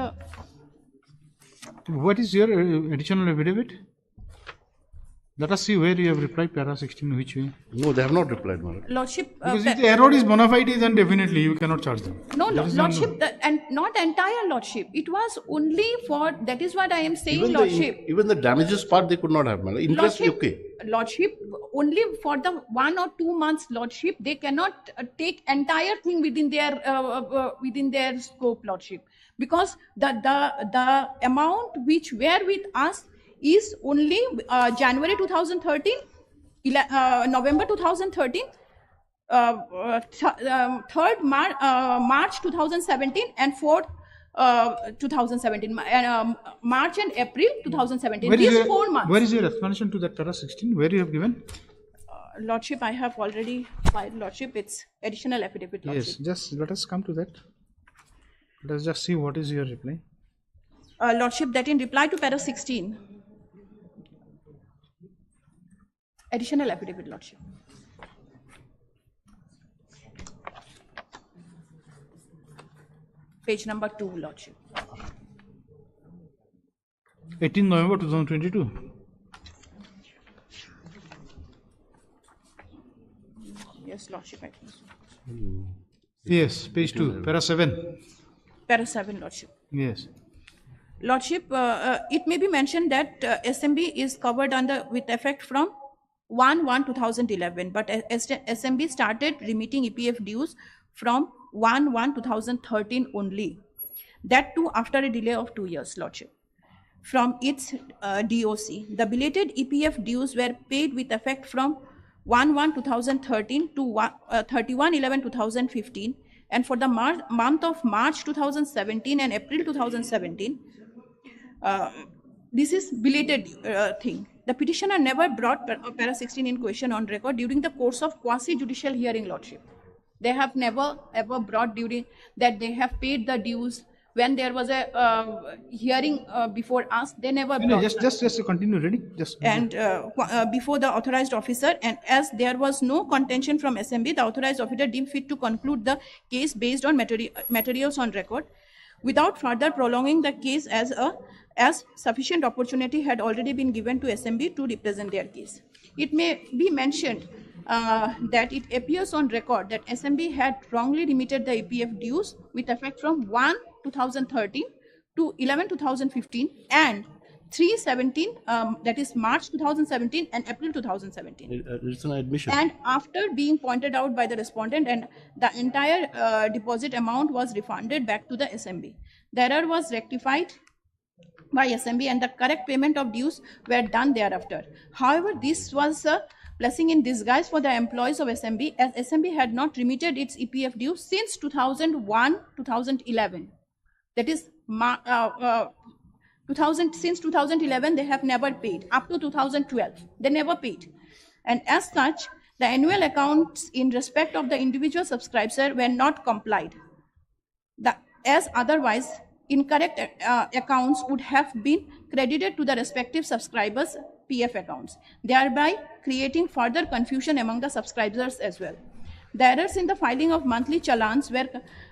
What is your additional affidavit? Let us see where you have replied para 16, which way. No, they have not replied, madam. Lordship. Because if the error is bona fide, then definitely you cannot charge them. No, Lordship, and not entire Lordship. It was only for, that is what I am saying, Lordship. Even the damages part they could not have, madam. Interest, okay. Lordship, only for the 1 or 2 months, Lordship, they cannot take entire thing within their scope, Lordship, because the amount which were with us is only January 2013, November 2013, 3rd March 2017 and 4th 2017, March and April 2017. These 4 months. Where is your explanation to that para 16? Where you have given? Lordship, I have already filed, Lordship. It's additional affidavit, Lordship. Yes, just let us come to that. Let us just see what is your reply. Lordship, that in reply to para 16, additional affidavit, Lordship. Page number 2, Lordship. 18 November 2022. Yes, Lordship, I think so. Yes, page 2, para 7. Para 7, Lordship. Yes. Lordship, it may be mentioned that SMB is covered with effect from 1/1/2011, but SMB started remitting EPF dues from 1/1/2013 only. That too after a delay of 2 years, Lordship. From its DOC, the belated EPF dues were paid with effect from 1/1/2013 to 31/11/2015, and for the month of March 2017 and April 2017. This is belated thing. The petitioner never brought para 16 in question on record during the course of quasi-judicial hearing, Lordship. They have never ever brought during that they have paid the dues when there was a hearing before us. They never brought. Just to continue reading. And before the authorized officer, and as there was no contention from SMB, the authorized officer deemed fit to conclude the case based on materials on record, without further prolonging the case, as sufficient opportunity had already been given to SMB to represent their case. It may be mentioned that it appears on record that SMB had wrongly remitted the EPF dues with effect from 1/2013 to 11/2015 and 3/17, that is March 2017 and April 2017. It's an admission. And after being pointed out by the respondent, and the entire deposit amount was refunded back to the SMB. The error was rectified by SMB and the correct payment of dues were done thereafter. However, this was a blessing in disguise for the employees of SMB, as SMB had not remitted its EPF dues since 2001-2011. That is, since 2011 they have never paid. Up to 2012 they never paid, and as such the annual accounts in respect of the individual subscriber were not complied, as otherwise incorrect accounts would have been credited to the respective subscribers' PF accounts, thereby creating further confusion among the subscribers as well. The errors in the filing of monthly challans were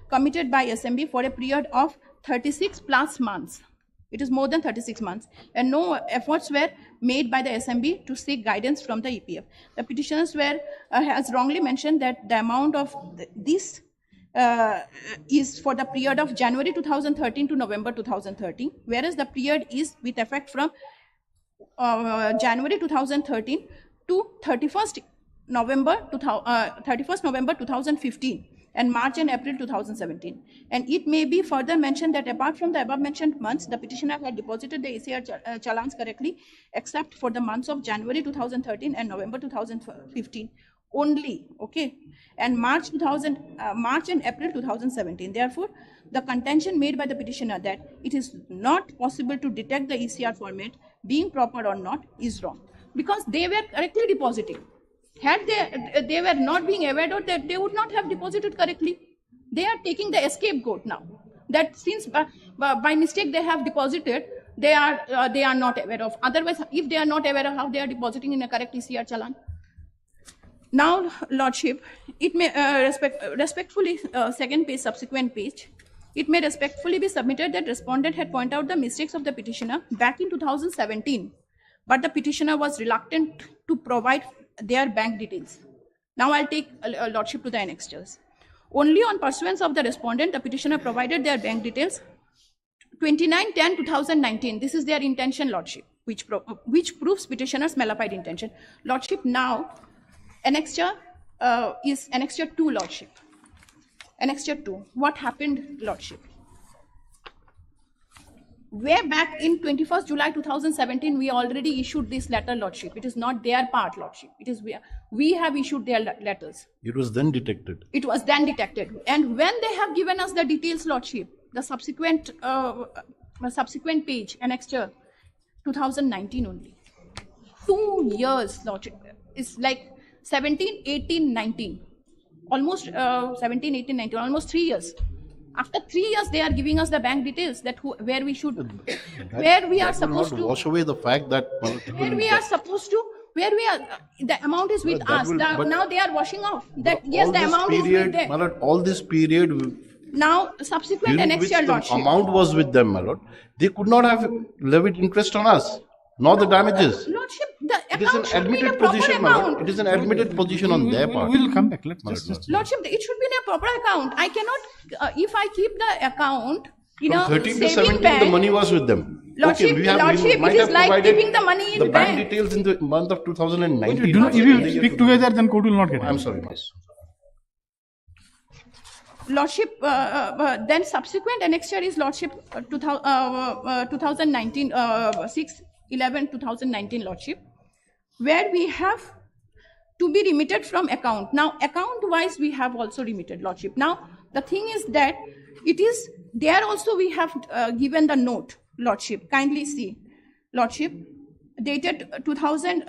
committed by SMB for a period of 36 plus months. It is more than 36 months, and no efforts were made by the SMB to seek guidance from the EPF. The petitioners has wrongly mentioned that the amount of this is for the period of January 2013 to November 2013, whereas the period is with effect from January 2013 to 31st November 2015 and March and April 2017. And it may be further mentioned that apart from the above mentioned months, the petitioner had deposited the ECR challans correctly, except for the months of January 2013 and November 2015 only, okay, and March and April 2017. Therefore, the contention made by the petitioner that it is not possible to detect the ECR format being proper or not is wrong, because they were correctly deposited. Had they were not being aware of that, they would not have deposited correctly. They are taking the scapegoat now. That since by mistake they have deposited, they are not aware of. Otherwise, if they are not aware of how they are depositing in a correct ECR challan. Now, Lordship, it may respectfully, second page, subsequent page, it may respectfully be submitted that respondent had pointed out the mistakes of the petitioner back in 2017, but the petitioner was reluctant to provide their bank details. Now I'll take Lordship to the annexures. Only on pursuance of the respondent, the petitioner provided their bank details 29/10/2019. This is their intention, Lordship, which proves petitioner's malafide intention. Lordship, now annexure is annexure 2, Lordship. Annexure 2. What happened, Lordship? Way back in 21st July 2017, we already issued this letter, Lordship. It is not their part, Lordship. It is we have issued their letters. It was then detected. It was then detected. And when they have given us the details, Lordship, the subsequent page, annexure 2019 only. 2 years, Lordship. It's like 17, 18, 19. Almost 17, 18, 19, almost 3 years. After 3 years, they are giving us the bank details that where we should, where we are supposed to wash away the fact that where we are supposed to, where we are, the amount is with us. Now they are washing off that yes, the amount is with them. All this period. Now subsequent annexure, Lordship. Amount was with them, my lord. They could not have levied interest on us, nor the damages. Lordship, the it is an admitted position, my lord. It is an admitted position on their part. We will come back. Let's Lordship, it should be in a proper account. I cannot, if I keep the account in From a 13 to saving 17, bank, the money was with them. Lordship, We might it have is like provided keeping the money in the bank bank. details in the month of 2019. If you speak together, then court will not get it. I'm sorry. Lordship, then subsequent annexure is Lordship 2019, 6/11/2019, Lordship, where we have to be remitted from account. Now, account-wise, we have also remitted, Lordship. Now, the thing is that it is there also we have given the note, Lordship. Kindly see, Lordship, dated 2000.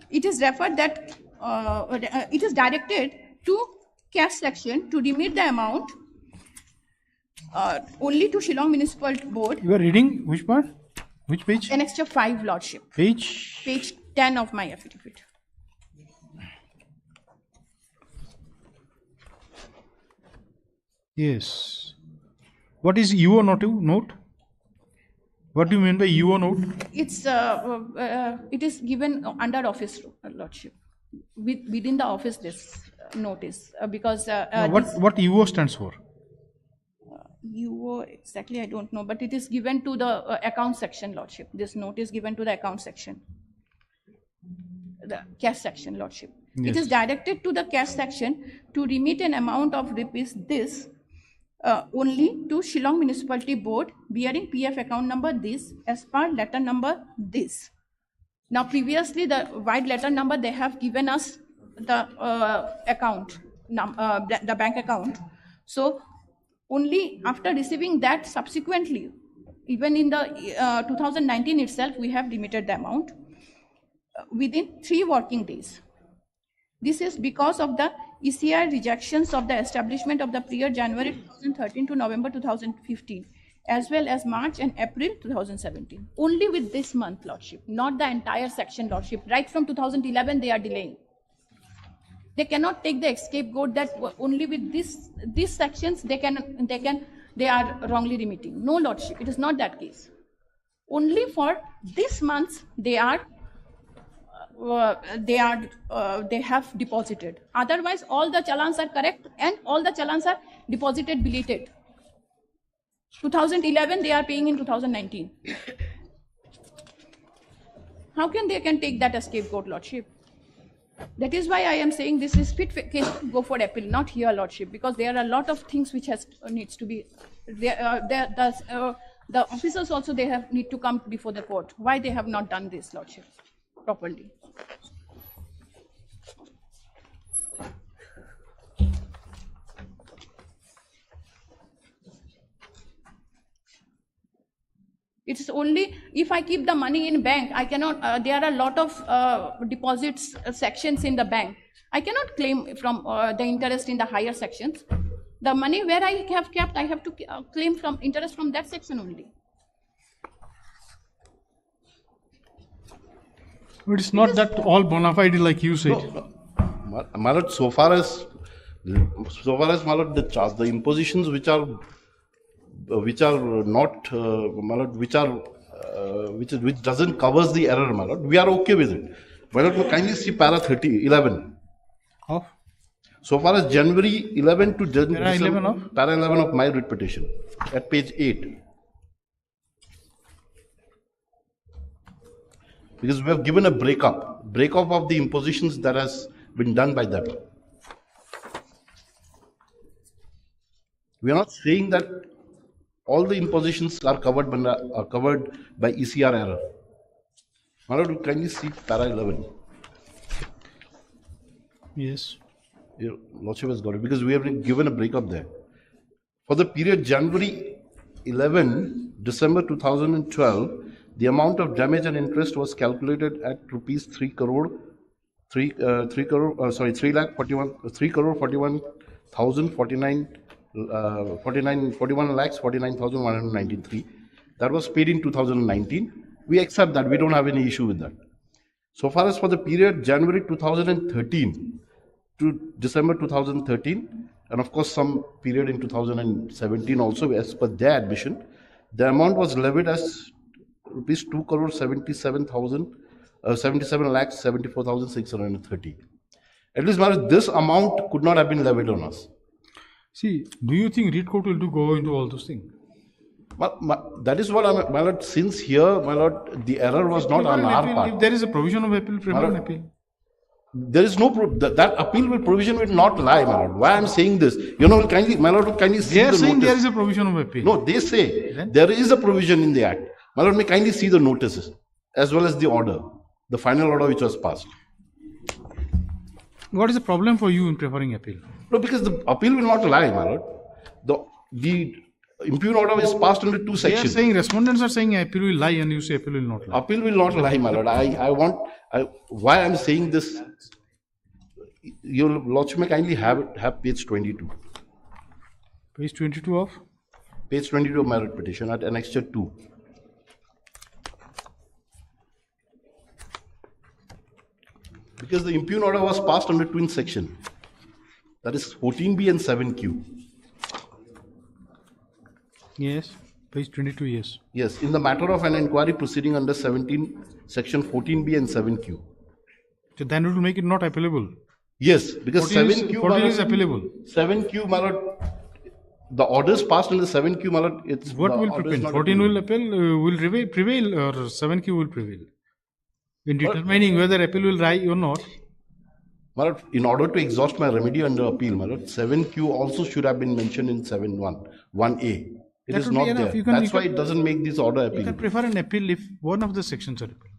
It is referred that it is directed to cash section to remit the amount only to Shillong Municipal Board. You are reading which part? Which page? Annexure 5, Lordship. Page 10 of my affidavit. Yes. What is UO note? What do you mean by UO note? It's it is given under office, Lordship. Within the office, this notice because what UO stands for? UO exactly I don't know, but it is given to the account section, Lordship. This note is given to the account section, the cash section, Lordship. Yes. It is directed to the cash section to remit an amount of rupees this only to Shillong Municipality Board bearing PF account number this as per letter number this. Now previously the wide letter number they have given us the account, the bank account. So only after receiving that subsequently, even in the 2019 itself, we have remitted the amount within 3 working days. This is because of the ECI rejections of the establishment of the period January 2013 to November 2015, as well as March and April 2017. Only with this month, Lordship, not the entire section, Lordship. Right from 2011, they are delaying. They cannot take the scapegoat that only with these sections they are wrongly remitting. No, Lordship, it is not that case. Only for this month they have deposited. Otherwise, all the challans are correct and all the challans are deposited belated. 2011 they are paying in 2019. How can they take that as scapegoat, Lordship? That is why I am saying this is fit case to go for appeal, not here, Lordship, because there are a lot of things which needs to be. The officers also need to come before the court. Why they have not done this, Lordship, properly? It's only if I keep the money in bank, I cannot. There are a lot of deposits sections in the bank. I cannot claim from the interest in the higher sections. The money where I have kept, I have to claim from interest from that section only. But it's not that all bona fide like you said. No, my lord, so far as my lord, the impositions which are not my lord, which doesn't covers the error, my lord, we are okay with it. My lord, kindly see para 11. Of? So far as January 11 to Para 11 of? Para 11 of my writ petition at page 8. Because we have given a breakup of the impositions that has been done by them. We are not saying that all the impositions are covered by ECR error. My lord, kindly see para 11. Yes. Your Lordship has got it, because we have been given a breakup there. For the period January 11, December 2012, the amount of damage and interest was calculated at rupees 3 crore 41,193. That was paid in 2019. We accept that. We don't have any issue with that. So far as for the period January 2013 to December 2013, and of course some period in 2017 also, as per their admission, the amount was levied as rupees 2 crore 77,74,630. At least this amount could not have been levied on us. See, do you think Reed Court will go into all those things? That is what my lord, since here, my lord, the error was not on our part. If there is a provision of appeal, prefer an appeal. There is no that appeal with provision will not lie, my lord. Why I am saying this? You know, kindly, my lord, kindly see the notice. They are saying there is a provision of appeal. No, they say there is a provision in the act. My lord, may kindly see the notices as well as the order, the final order which was passed. What is the problem for you in preferring appeal? No, because the appeal will not lie, my lord. The impugn order is passed under two sections. They are saying, respondents are saying appeal will lie, and you say appeal will not lie. Appeal will not lie, my lord. Why I am saying this, your lordship may kindly have page 22. Page 22 of? Page 22 of my writ petition at annexure 2. Because the impugn order was passed under twin section. That is 14B and 7Q. Yes, page 22, yes. Yes, in the matter of an inquiry proceeding under 17, section 14B and 7Q. So then it will make it not appealable. Yes, because 7Q 14 is appealable. 7Q, my lord, the orders passed under 7Q, my lord, it's... What will prevail? 14 will prevail, or 7Q will prevail? In determining whether appeal will lie or not. My lord, in order to exhaust my remedy under appeal, my lord, 7Q also should have been mentioned in 1A. It is not there. That's why it doesn't make this order appeal. You can prefer an appeal if one of the sections are appeal.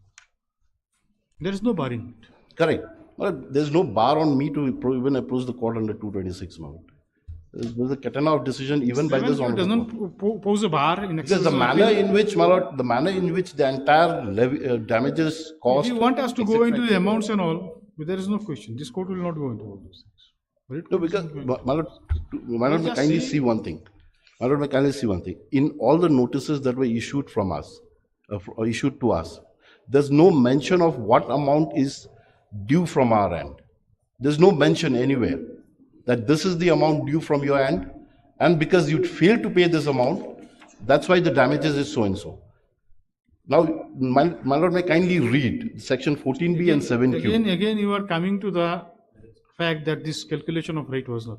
There is no bar in it. Correct. But there is no bar on me to even approach the court under 226, my lord. There is a katana of decision even by this honorable. It doesn't pose a bar in because the manner in which, my lord, the entire damages cost. If you want us to go into the amounts and all, there is no question. This court will not go into all those things. No, because, my lord, may kindly see one thing. My lord, may kindly see one thing. In all the notices that were issued from us, issued to us, there's no mention of what amount is due from our end. There's no mention anywhere that this is the amount due from your end, and because you failed to pay this amount, that's why the damages is so and so. Now, my lord may kindly read section 14B and 7Q. Again, you are coming to the fact that this calculation of rate was not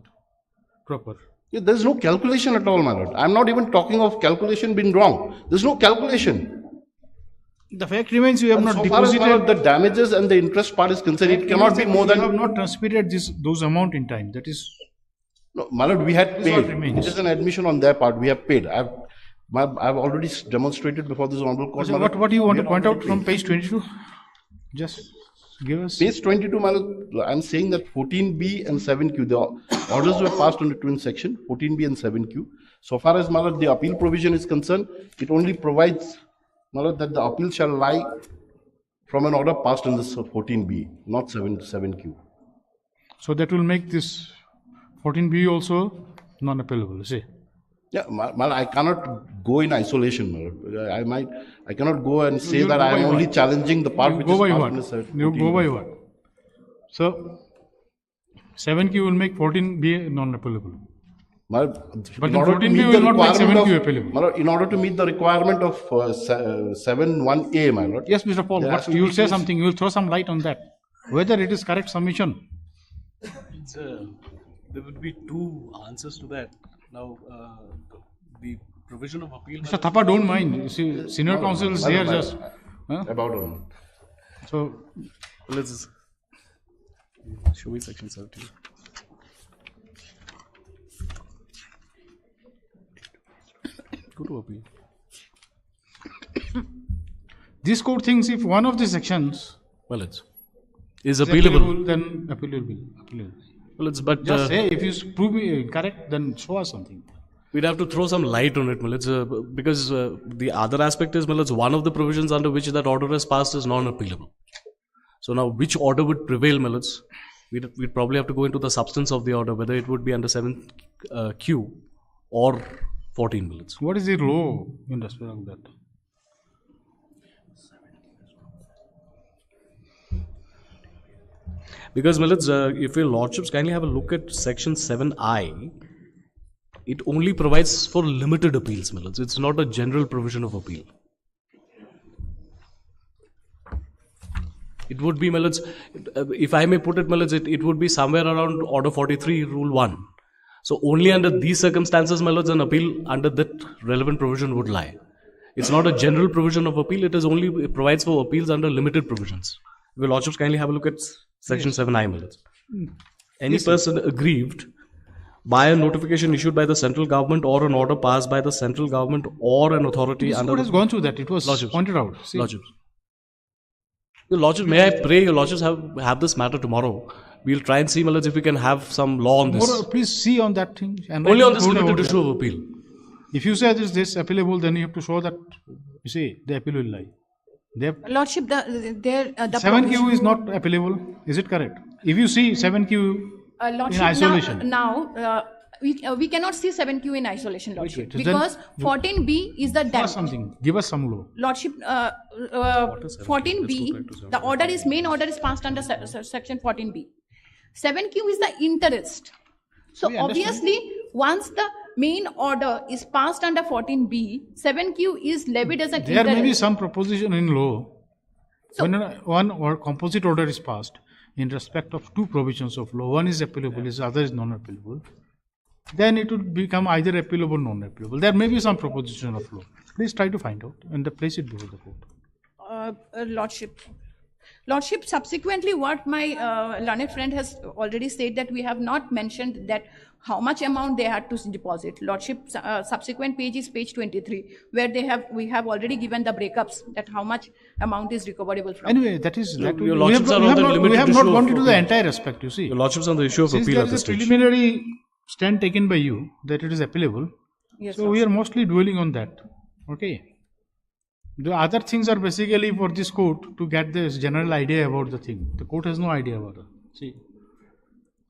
proper. Yeah, there's no calculation at all, my lord. I'm not even talking of calculation being wrong. There's no calculation. The fact remains you have not so far as deposited the damages and the interest part is concerned, it cannot be more than. You have not transmitted those amount in time. That is. No, my lord, we had paid. It is an admission on their part. We have paid. I've already demonstrated before this honorable court. So what do you want to point out from page 22? Just give us. Page 22, my lord, I'm saying that 14B and 7Q, the orders were passed under twin section, 14B and 7Q. So far as, my lord, the appeal provision is concerned, it only provides, my lord, that the appeal shall lie from an order passed in this 14B, not 7Q. So that will make this 14B also non-appealable, see? Yeah, I cannot go in isolation, my lord. I cannot go and say that I am only challenging the part which is passed in the You go by what? So 7Q will make 14B non-appealable. But in order to meet the requirement in order to meet the requirement of 7(1)(a), my lord. Yes, Mr. Paul, but you will say something, you will throw some light on that. Whether it is correct submission. There would be two answers to that. Now, the provision of appeal. Mr. Thapa, don't mind. You see, senior counsel is here just. About on. So, let's show me section 17. Go to appeal. This court thinks if one of the sections is appealable, then appeal will be appealable. Well, but just say if you prove me correct, then show us something. We'd have to throw some light on it, because the other aspect is, one of the provisions under which that order is passed is non-appealable. So now, which order would prevail, we'd probably have to go into the substance of the order, whether it would be under 7Q or 14. What is the law in respect of that? Because, if your lordships kindly have a look at section 7I, it only provides for limited appeals, it's not a general provision of appeal. It would be, if I may put it, it would be somewhere around Order 43, Rule 1. So only under these circumstances, an appeal under that relevant provision would lie. It's not a general provision of appeal, it provides for appeals under limited provisions. If your lordships kindly have a look at section 7I, Any person aggrieved by a notification issued by the central government or an order passed by the central government or an authority this under. Court has gone through that. It was pointed out. Lordships. Your lordships, may I pray your lordships have this matter tomorrow. We'll try and see, if we can have some law on this. Please see on that thing. And only on this limited issue of appeal. If you say this appealable, then you have to show that, you see, the appeal will lie. Lordship, the 7Q is not appealable. Is it correct? If you see 7Q in isolation. Now, we cannot see 7Q in isolation, Lordship, because 14B is the Give us some law. Lordship, 14B, the order is main order is passed under section 14B. 7Q is the interest. So obviously, once the main order is passed under 14B, 7Q is levied as an interest. There may be some proposition in law. So, when one or composite order is passed in respect of two provisions of law, one is appealable, the other is non-appealable, then it would become either appealable or non-appealable. There may be some proposition of law. Please try to find out and place it before the court. Lordship, subsequently what my learned friend has already said, that we have not mentioned that how much amount they had to deposit. Lordship, subsequent page is page 23, where we have already given the breakups that how much amount is recoverable from. Anyway, that is that. We have not gone into the entire aspect. You see, your lordships on the issue of since appeal there is a preliminary stand taken by you that it is appealable. Yes, so we are mostly dwelling on that. Okay. The other things are basically for this court to get this general idea about the thing. The court has no idea about it. See,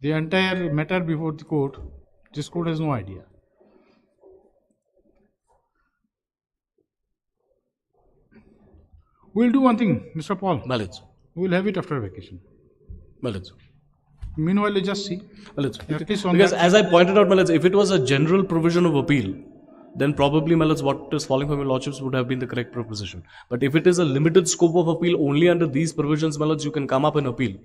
the entire matter before the court, this court has no idea. We'll do one thing, Mr. Paul. Mallet. We'll have it after vacation. Mallet. Meanwhile, you just see. Well, At least on because that- as I pointed out, if it was a general provision of appeal, then probably what is falling from your lordships would have been the correct proposition. But if it is a limited scope of appeal only under these provisions, you can come up and appeal.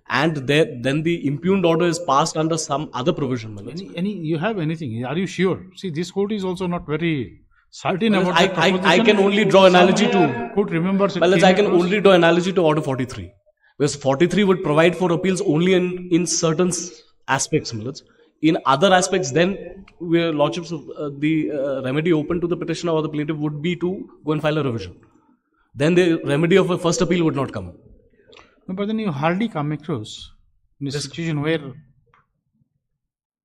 And then the impugned order is passed under some other provision. You have anything? Are you sure? See, this court is also not very certain Well, about that I proposition. can only draw analogy to. Court remembers it. Well, came I can across. only draw analogy to Order 43. Because 43 would provide for appeals only in certain aspects. In other aspects, then where lordships, the remedy open to the petitioner or the plaintiff would be to go and file a revision. Then the remedy of a first appeal would not come. No, but then you hardly come across in a situation where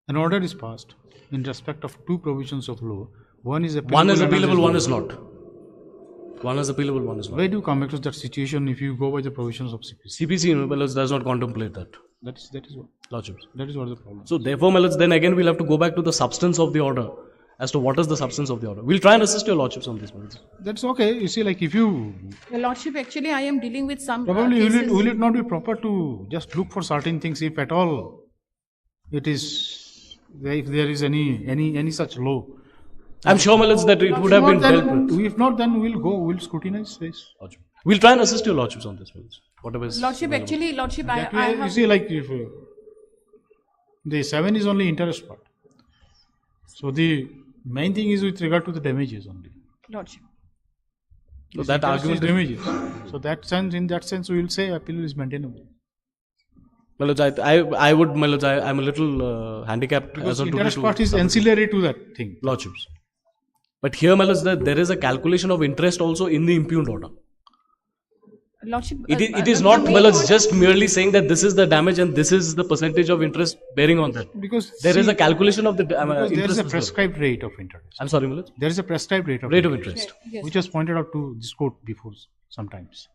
an order is passed in respect of two provisions of law. One is appealable, One is another appealable, one is not. not. One is appealable, one is not. Where do you come across that situation if you go by the provisions of CPC? CPC does not contemplate that. That is what. Lordships. That is what the problem. So therefore, then again we'll have to go back to the substance of the order as to what is the substance of the order. We'll try and assist your lordships on this. That's okay. You see, like if you Your Lordship, actually, I am dealing with some probably cases. will it not be proper to just look for certain things if at all it is if there is any such law. I'm sure, that it would have been dealt with. If not, then we'll scrutinize this. We'll try and assist your lordships on this. Whatever is Lordship, available. actually, Lordship, That I way, you have. see, like if the 7 is only interest part. So the main thing is with regard to the damages only. Lordship. So that Interest is argument damages. So that sense, in that sense, we will say appeal is maintainable. I would, I'm a little handicapped Because as a interest part is ancillary to that thing. Lordships. But here, there is a calculation of interest also in the impugned order. Lordship. It is not, just merely saying that this is the damage and this is the percentage of interest bearing on that. Because there is a calculation of the because there is interest a as well. prescribed rate of interest. I'm sorry, Milaj? There is a prescribed rate of interest. Yes. Which was pointed out to this court before sometimes.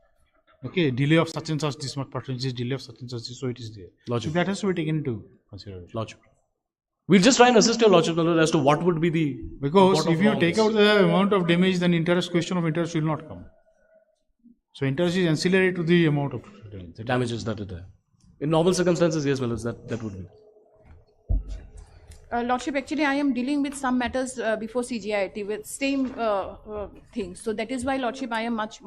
Okay, delay of such and such this much percentage, delay of such and such, so it is there. Lordship. So that has to be taken into consideration. Lordship. We'll just try and assist your lordship as to what would be the. Because if you take out the amount of damage, then question of interest will not come. So interest is ancillary to the amount of damage. The damages that are there. In normal circumstances, yes, that would be. Lordship, actually, I am dealing with some matters before CGIT with same things. So that is why, Lordship, I am much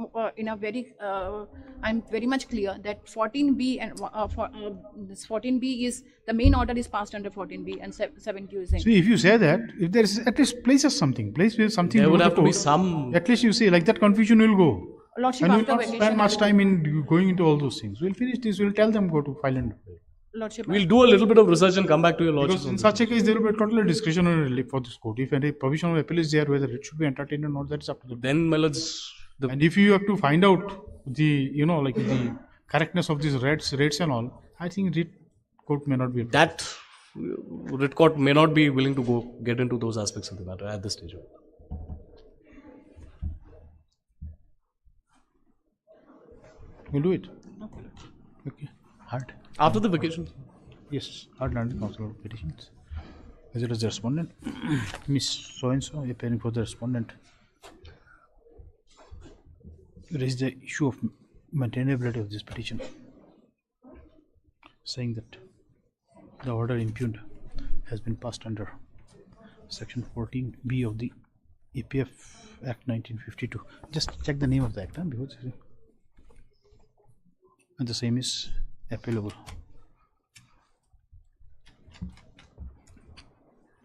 I'm very much clear that 14B and this 14B is the main order is passed under 14B and 7Q is in. See, if you say that, if there is at least place something, something. There would have to be court, some. At least you see, like that confusion will go. Lordship, And we will after not vacation, spend much time in going into all those things. We'll finish this. We'll tell them go to file and pay. Lordship, We'll do a little bit of research and come back to your lordship. Because in such a case, there will be totally discretionary relief for this court. If any provision of appeal is there, whether it should be entertained or not, that's up to them. Then, and if you have to find out the, the correctness of these rates and all, I think writ court may not be. That writ court may not be willing to get into those aspects of the matter at this stage. We'll do it. Okay. Hard. After the vacation? Yes. Hard landed counsel of petitions. As it is the respondent, Miss So-and-so, appearing for the respondent, raised the issue of maintainability of this petition, saying that the order impugned has been passed under Section 14B of the APF Act 1952. Just check the name of the act, because and the same is appealable.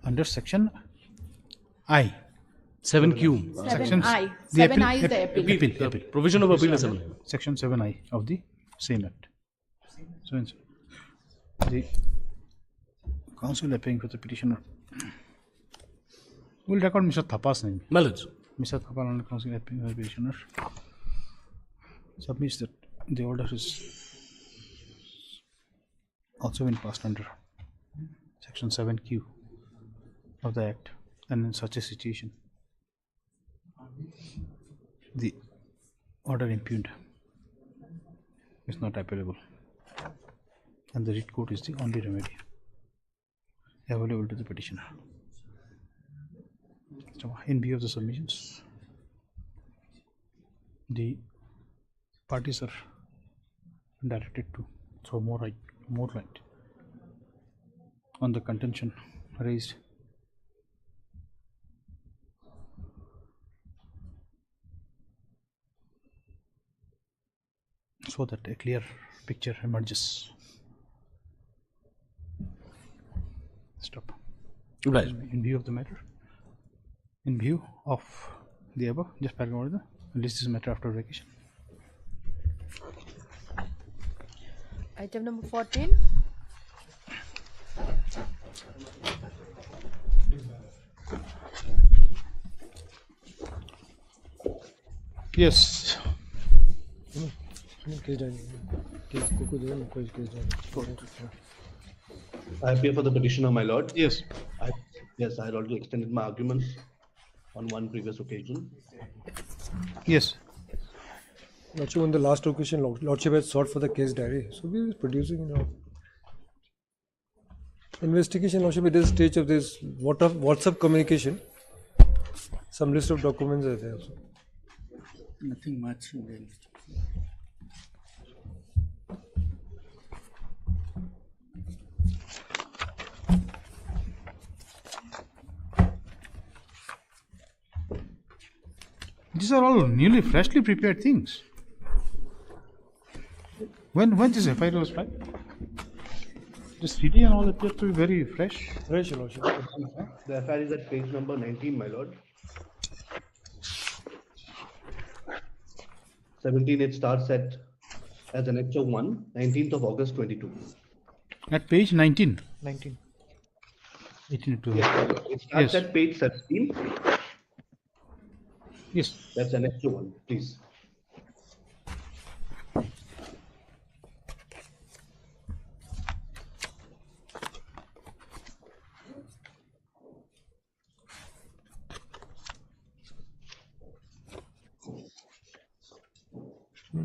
Under Section I. 7Q. 7I. 7I is the appeal. Appeal. Provision of appeal is 7I. Section 7I of the same act. So and so. The counsel appearing for the petitioner will record Mr. Thapa's name. Malaj. Mr. Thapa and counsel appearing for the petitioner submits that the order is also been passed under Section 7Q of the Act, and in such a situation, the order impugned is not appealable, and the writ court is the only remedy available to the petitioner. So, in view of the submissions, the parties are directed to throw more light on the contention raised. So that a clear picture emerges. Stop. Right. In view of the matter, in view of the above, just paragraph order, list is matter after vacation. Item number 14. Yes. I appear for the petitioner, my lord. Yes. Yes, I had already extended my arguments on one previous occasion. Yes. Lordship, on the last occasion, Lordship had sought for the case diary. So we were producing, investigation, Lordship, at this stage of this WhatsApp communication, some list of documents are there. So. Nothing much in the These are all newly, freshly prepared things. When this FIR was filed? The CD and all appear to be very fresh. Fresh, Lordship. The FIR is at page number 19, my lord. 17, it starts as an Lecture 1, 19th of August 22. At page 19. 19. 18 to Yes, it starts at page 17. Yes. That's an Lecture 1, please.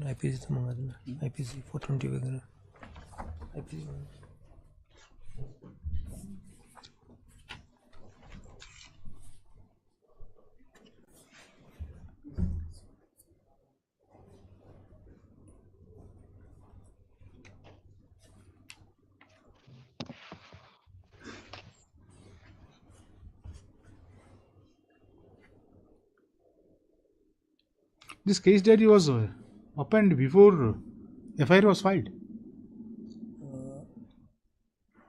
IPC तो मंगा देना IPC 420 वगैरह IPC This case diary was opened before FIR was filed.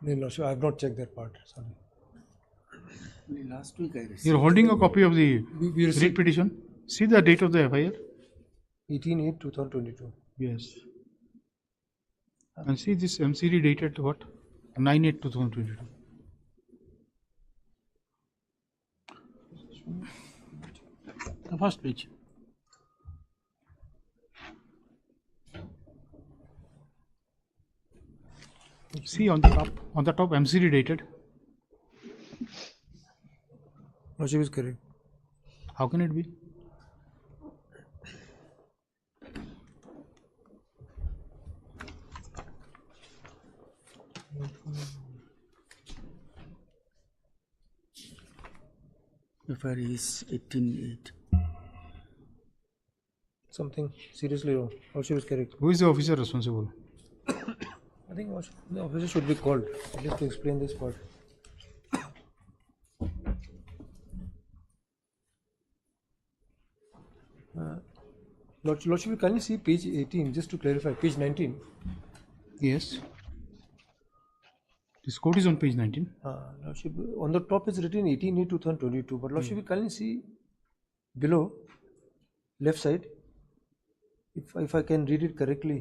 No, Lordship, I have not checked that part. Sorry. Last week I received. You're holding a copy of the We received writ petition. See the date of the FIR. 18/8/2022. Yes. And see this MCD dated what? 9/8/2022. The first page. See on the top MCD dated. Lordship is correct. How can it be? FIR is 18/8. Something seriously wrong. Lordship is correct. Who is the officer responsible? I think the officer should be called at least to explain this part. Lordship, can you see page 18 just to clarify? Page 19. Yes. This code is on page 19. Lordship, on the top is written 18/8/2022, but Lordship, can you see below left side? If I can read it correctly,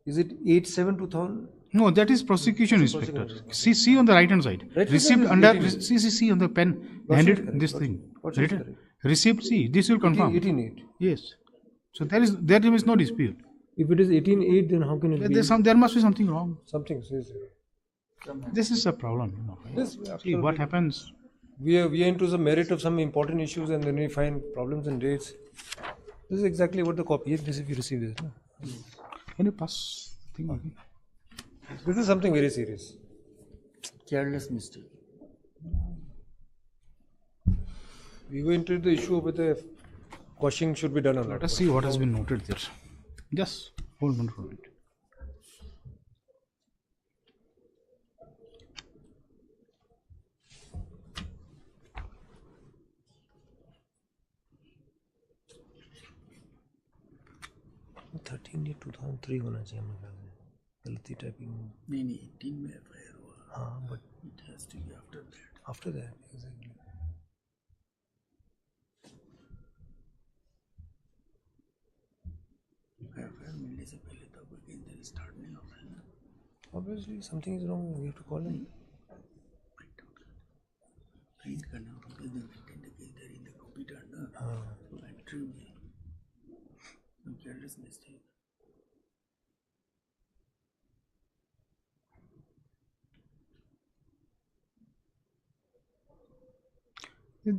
is it 8/7/2000? No, that is prosecution inspector. See on the right hand side. Right Received hand under is 18. see on the pen handed this thing. Written. Received. See, this will confirm. 18/8. Yes. So there is no dispute. If it is 18/8, then how can it be? There must be something wrong. Something says. This is a problem. This, see what happens. We are into the merit of some important issues, and then we find problems and dates. This is exactly what the copy is. This if you receive this. No? Can you pass thing again? This is something very serious. Careless mistake. We go into the issue of whether quashing should be done or not. Let us see what has been noted there. Just hold on for it. 13 या 2003 होना चाहिए मेरे ख्याल से, गलती typing नहीं नहीं 18 में FIR हुआ. हाँ but It has to be after that. after that exactly. FIR मिलने से पहले तो कोई केस दर्ज स्टार्ट नहीं होता है ना. Obviously something is wrong, we have to call him. Print करना होगा because they maintain the case there in the copy turner. So entry में some careless mistake.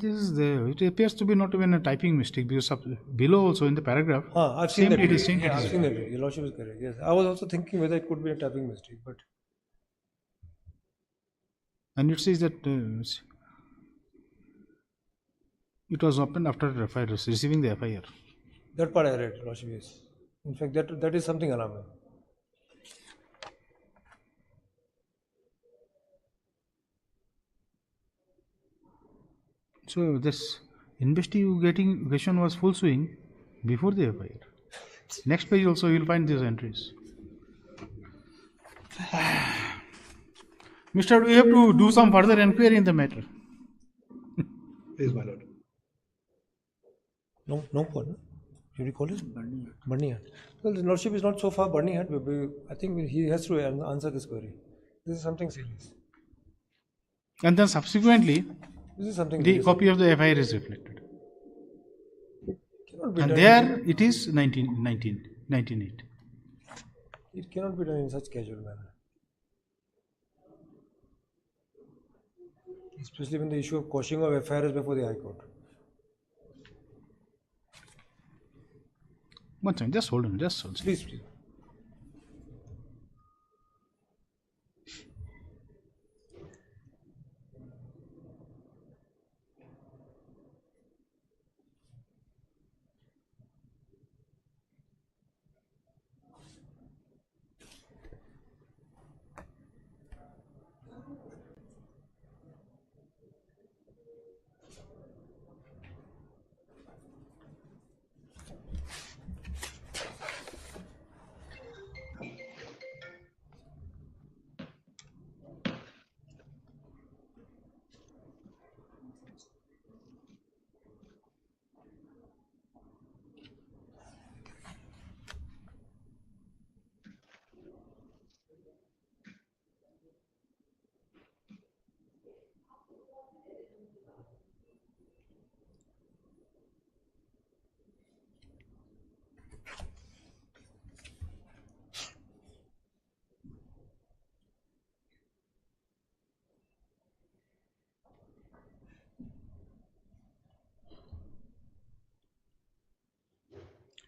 This is it appears to be not even a typing mistake because below also in the paragraph. I've seen that. It is same. Yeah, I've seen that. Your Lordship is correct. Yes, I was also thinking whether it could be a typing mistake, but. And it says that it was opened after FIR, receiving the FIR. That part I read, Lordship, yes. In fact, that is something alarming. So this investigation was full swing before the FIR. Next page also you will find these entries. Mr. We have to do some further inquiry in the matter. Please, my lord. No point. You recall it? Barneyhat. Well, the Lordship is not so far Barneyhat. I think he has to answer this query. This is something serious. And then subsequently, this is something the serious. copy of the FIR is reflected. And there it is 1908. It cannot be done in such casual manner. Especially when the issue of quashing of FIR is before the High Court. One second, just hold on, Please.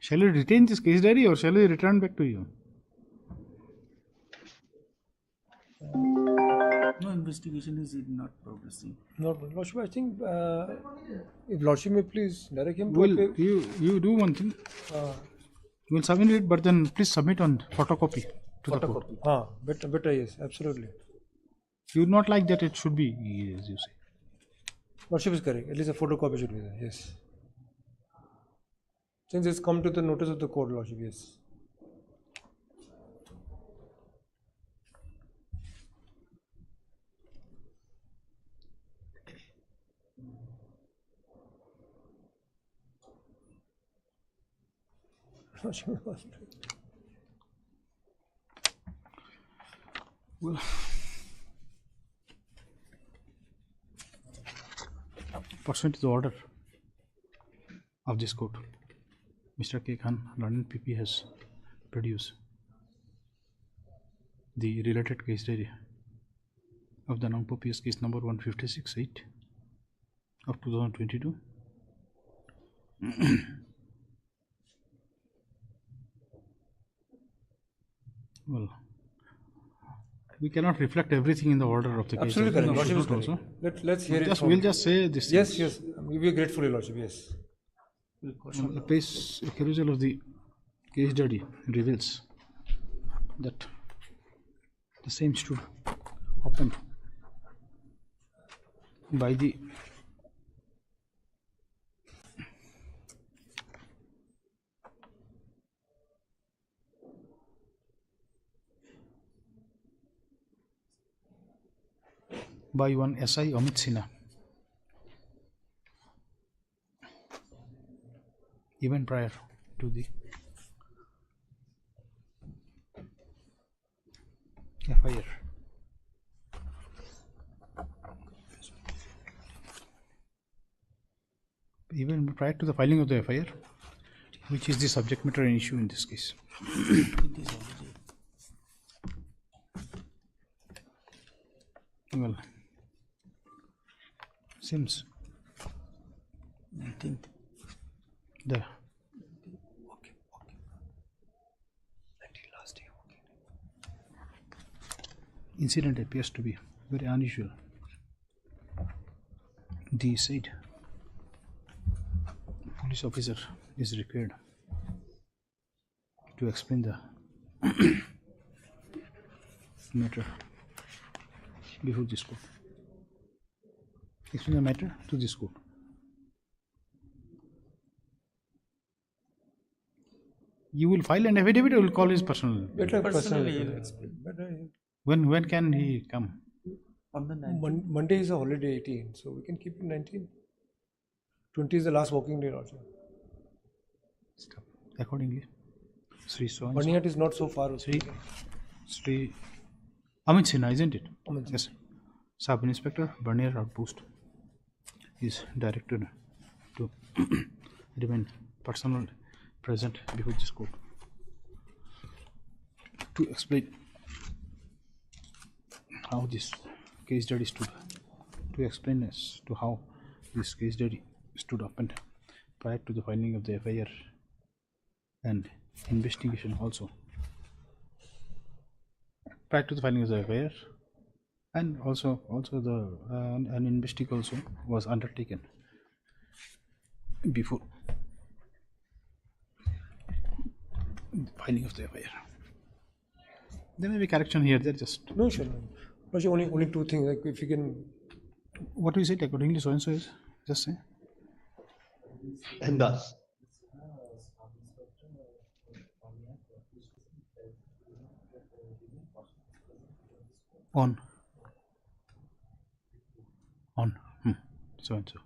Shall we retain this case diary or shall we return back to you? No investigation is not progressing. No, Lordship, I think if Lordship may please direct him to. Well, you do one thing. You will submit it, but then please submit on photocopy to the court. Better, yes, absolutely. You would not like that it should be, as you say. Lordship is correct. At least a photocopy should be there, yes. Since it's come to the notice of the court, Lordship, yes. Well, pursuant to the order of this court, Mr. K. Khan, London PP, has produced the related case diary of the Nangpo PS case number 156-8 of 2022. Well, we cannot reflect everything in the order of the case. Absolutely correct. Lordship is correct. Let's hear it. We'll just say this. Yes. We will gratefully, Lordship. Yes. The perusal of the case diary reveals that the same stood opened by the by one SI Amit Sinha, even prior to the FIR. Even prior to the filing of the FIR, which is the subject matter and issue in this case. Well, seems 19th. The incident appears to be very unusual. The said police officer is required to explain the matter before this court. Explain the matter to this court. You will file an affidavit or will call his personal? Better Personally, personally. he'll explain. Better. When can he come? On the 19th. Monday is a holiday 18, so we can keep it 19. 20 is the last working day also. Accordingly, Sri so Baniyat is not so far. Sri Amit Sinha, isn't it? Amit Sinha. Yes. Sub Inspector Barnier Outpost is directed to remain personally present before this court to explain how this case study stood, to explain as to how this case study stood up and prior to the filing of the FIR and investigation also. Prior to the filing of the FIR and also the an investigation also was undertaken before filing of the FIR. There may be correction here. There just No, sure. No, sure, only two things. Like if you can. What we said accordingly, so and so is just say. And thus. On. So and so.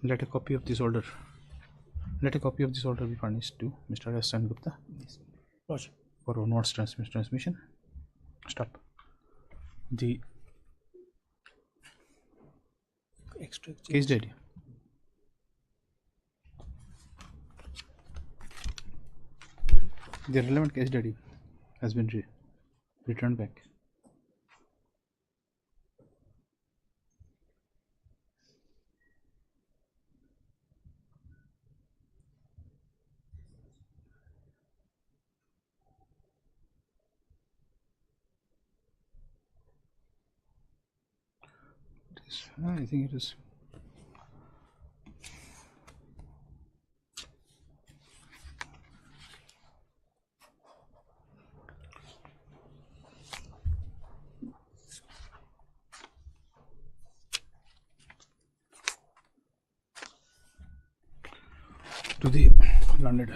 Let a copy of this order. Let a copy of this order be furnished to Mr. S. N. Gupta for onwards transmission. Stop. The Extra case date. The relevant case study has been returned back. I think it is. To the landed.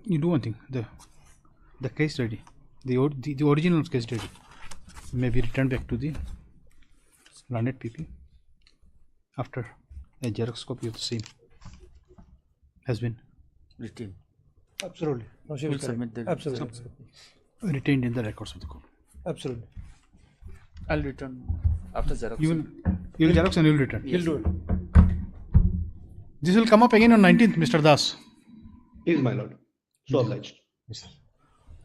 You do one thing. The case study, the original case study may be returned back to the landed PP after a Xerox copy of the same has been Retained. Absolutely. No, she will We'll submit the Absolutely. retained in the records of the court. Absolutely. I'll return after Xerox. You will Xerox and you will return. He'll do it. This will come up again on 19th, Mr. Das. Please, my lord. So obliged. Yes, sir.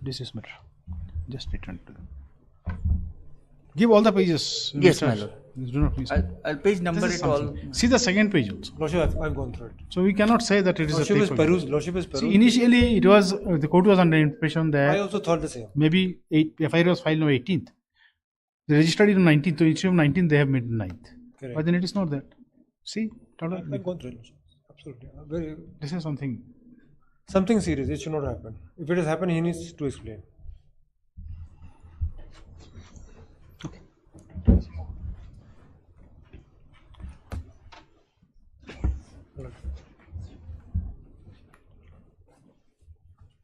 This is matter. Just return to them. Give all the pages. Yes, Mr. my lord. Do not miss. I'll page number This is it all. something. See the second page also. Lordship, I've gone through it. So we cannot say that it is Lordship a is tape. perused. Lordship is perused. See, initially it was the court was under impression that I also thought the same. maybe FIR was filed on 18th. They registered it on 19th. So instead of 19th, they have made 9th. Correct. But then it is not that. See, I've gone through it. Absolutely. Very. This is something. Something serious. It should not happen. If it has happened, he needs to explain.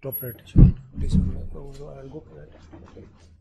top right. Please, I'll go for that.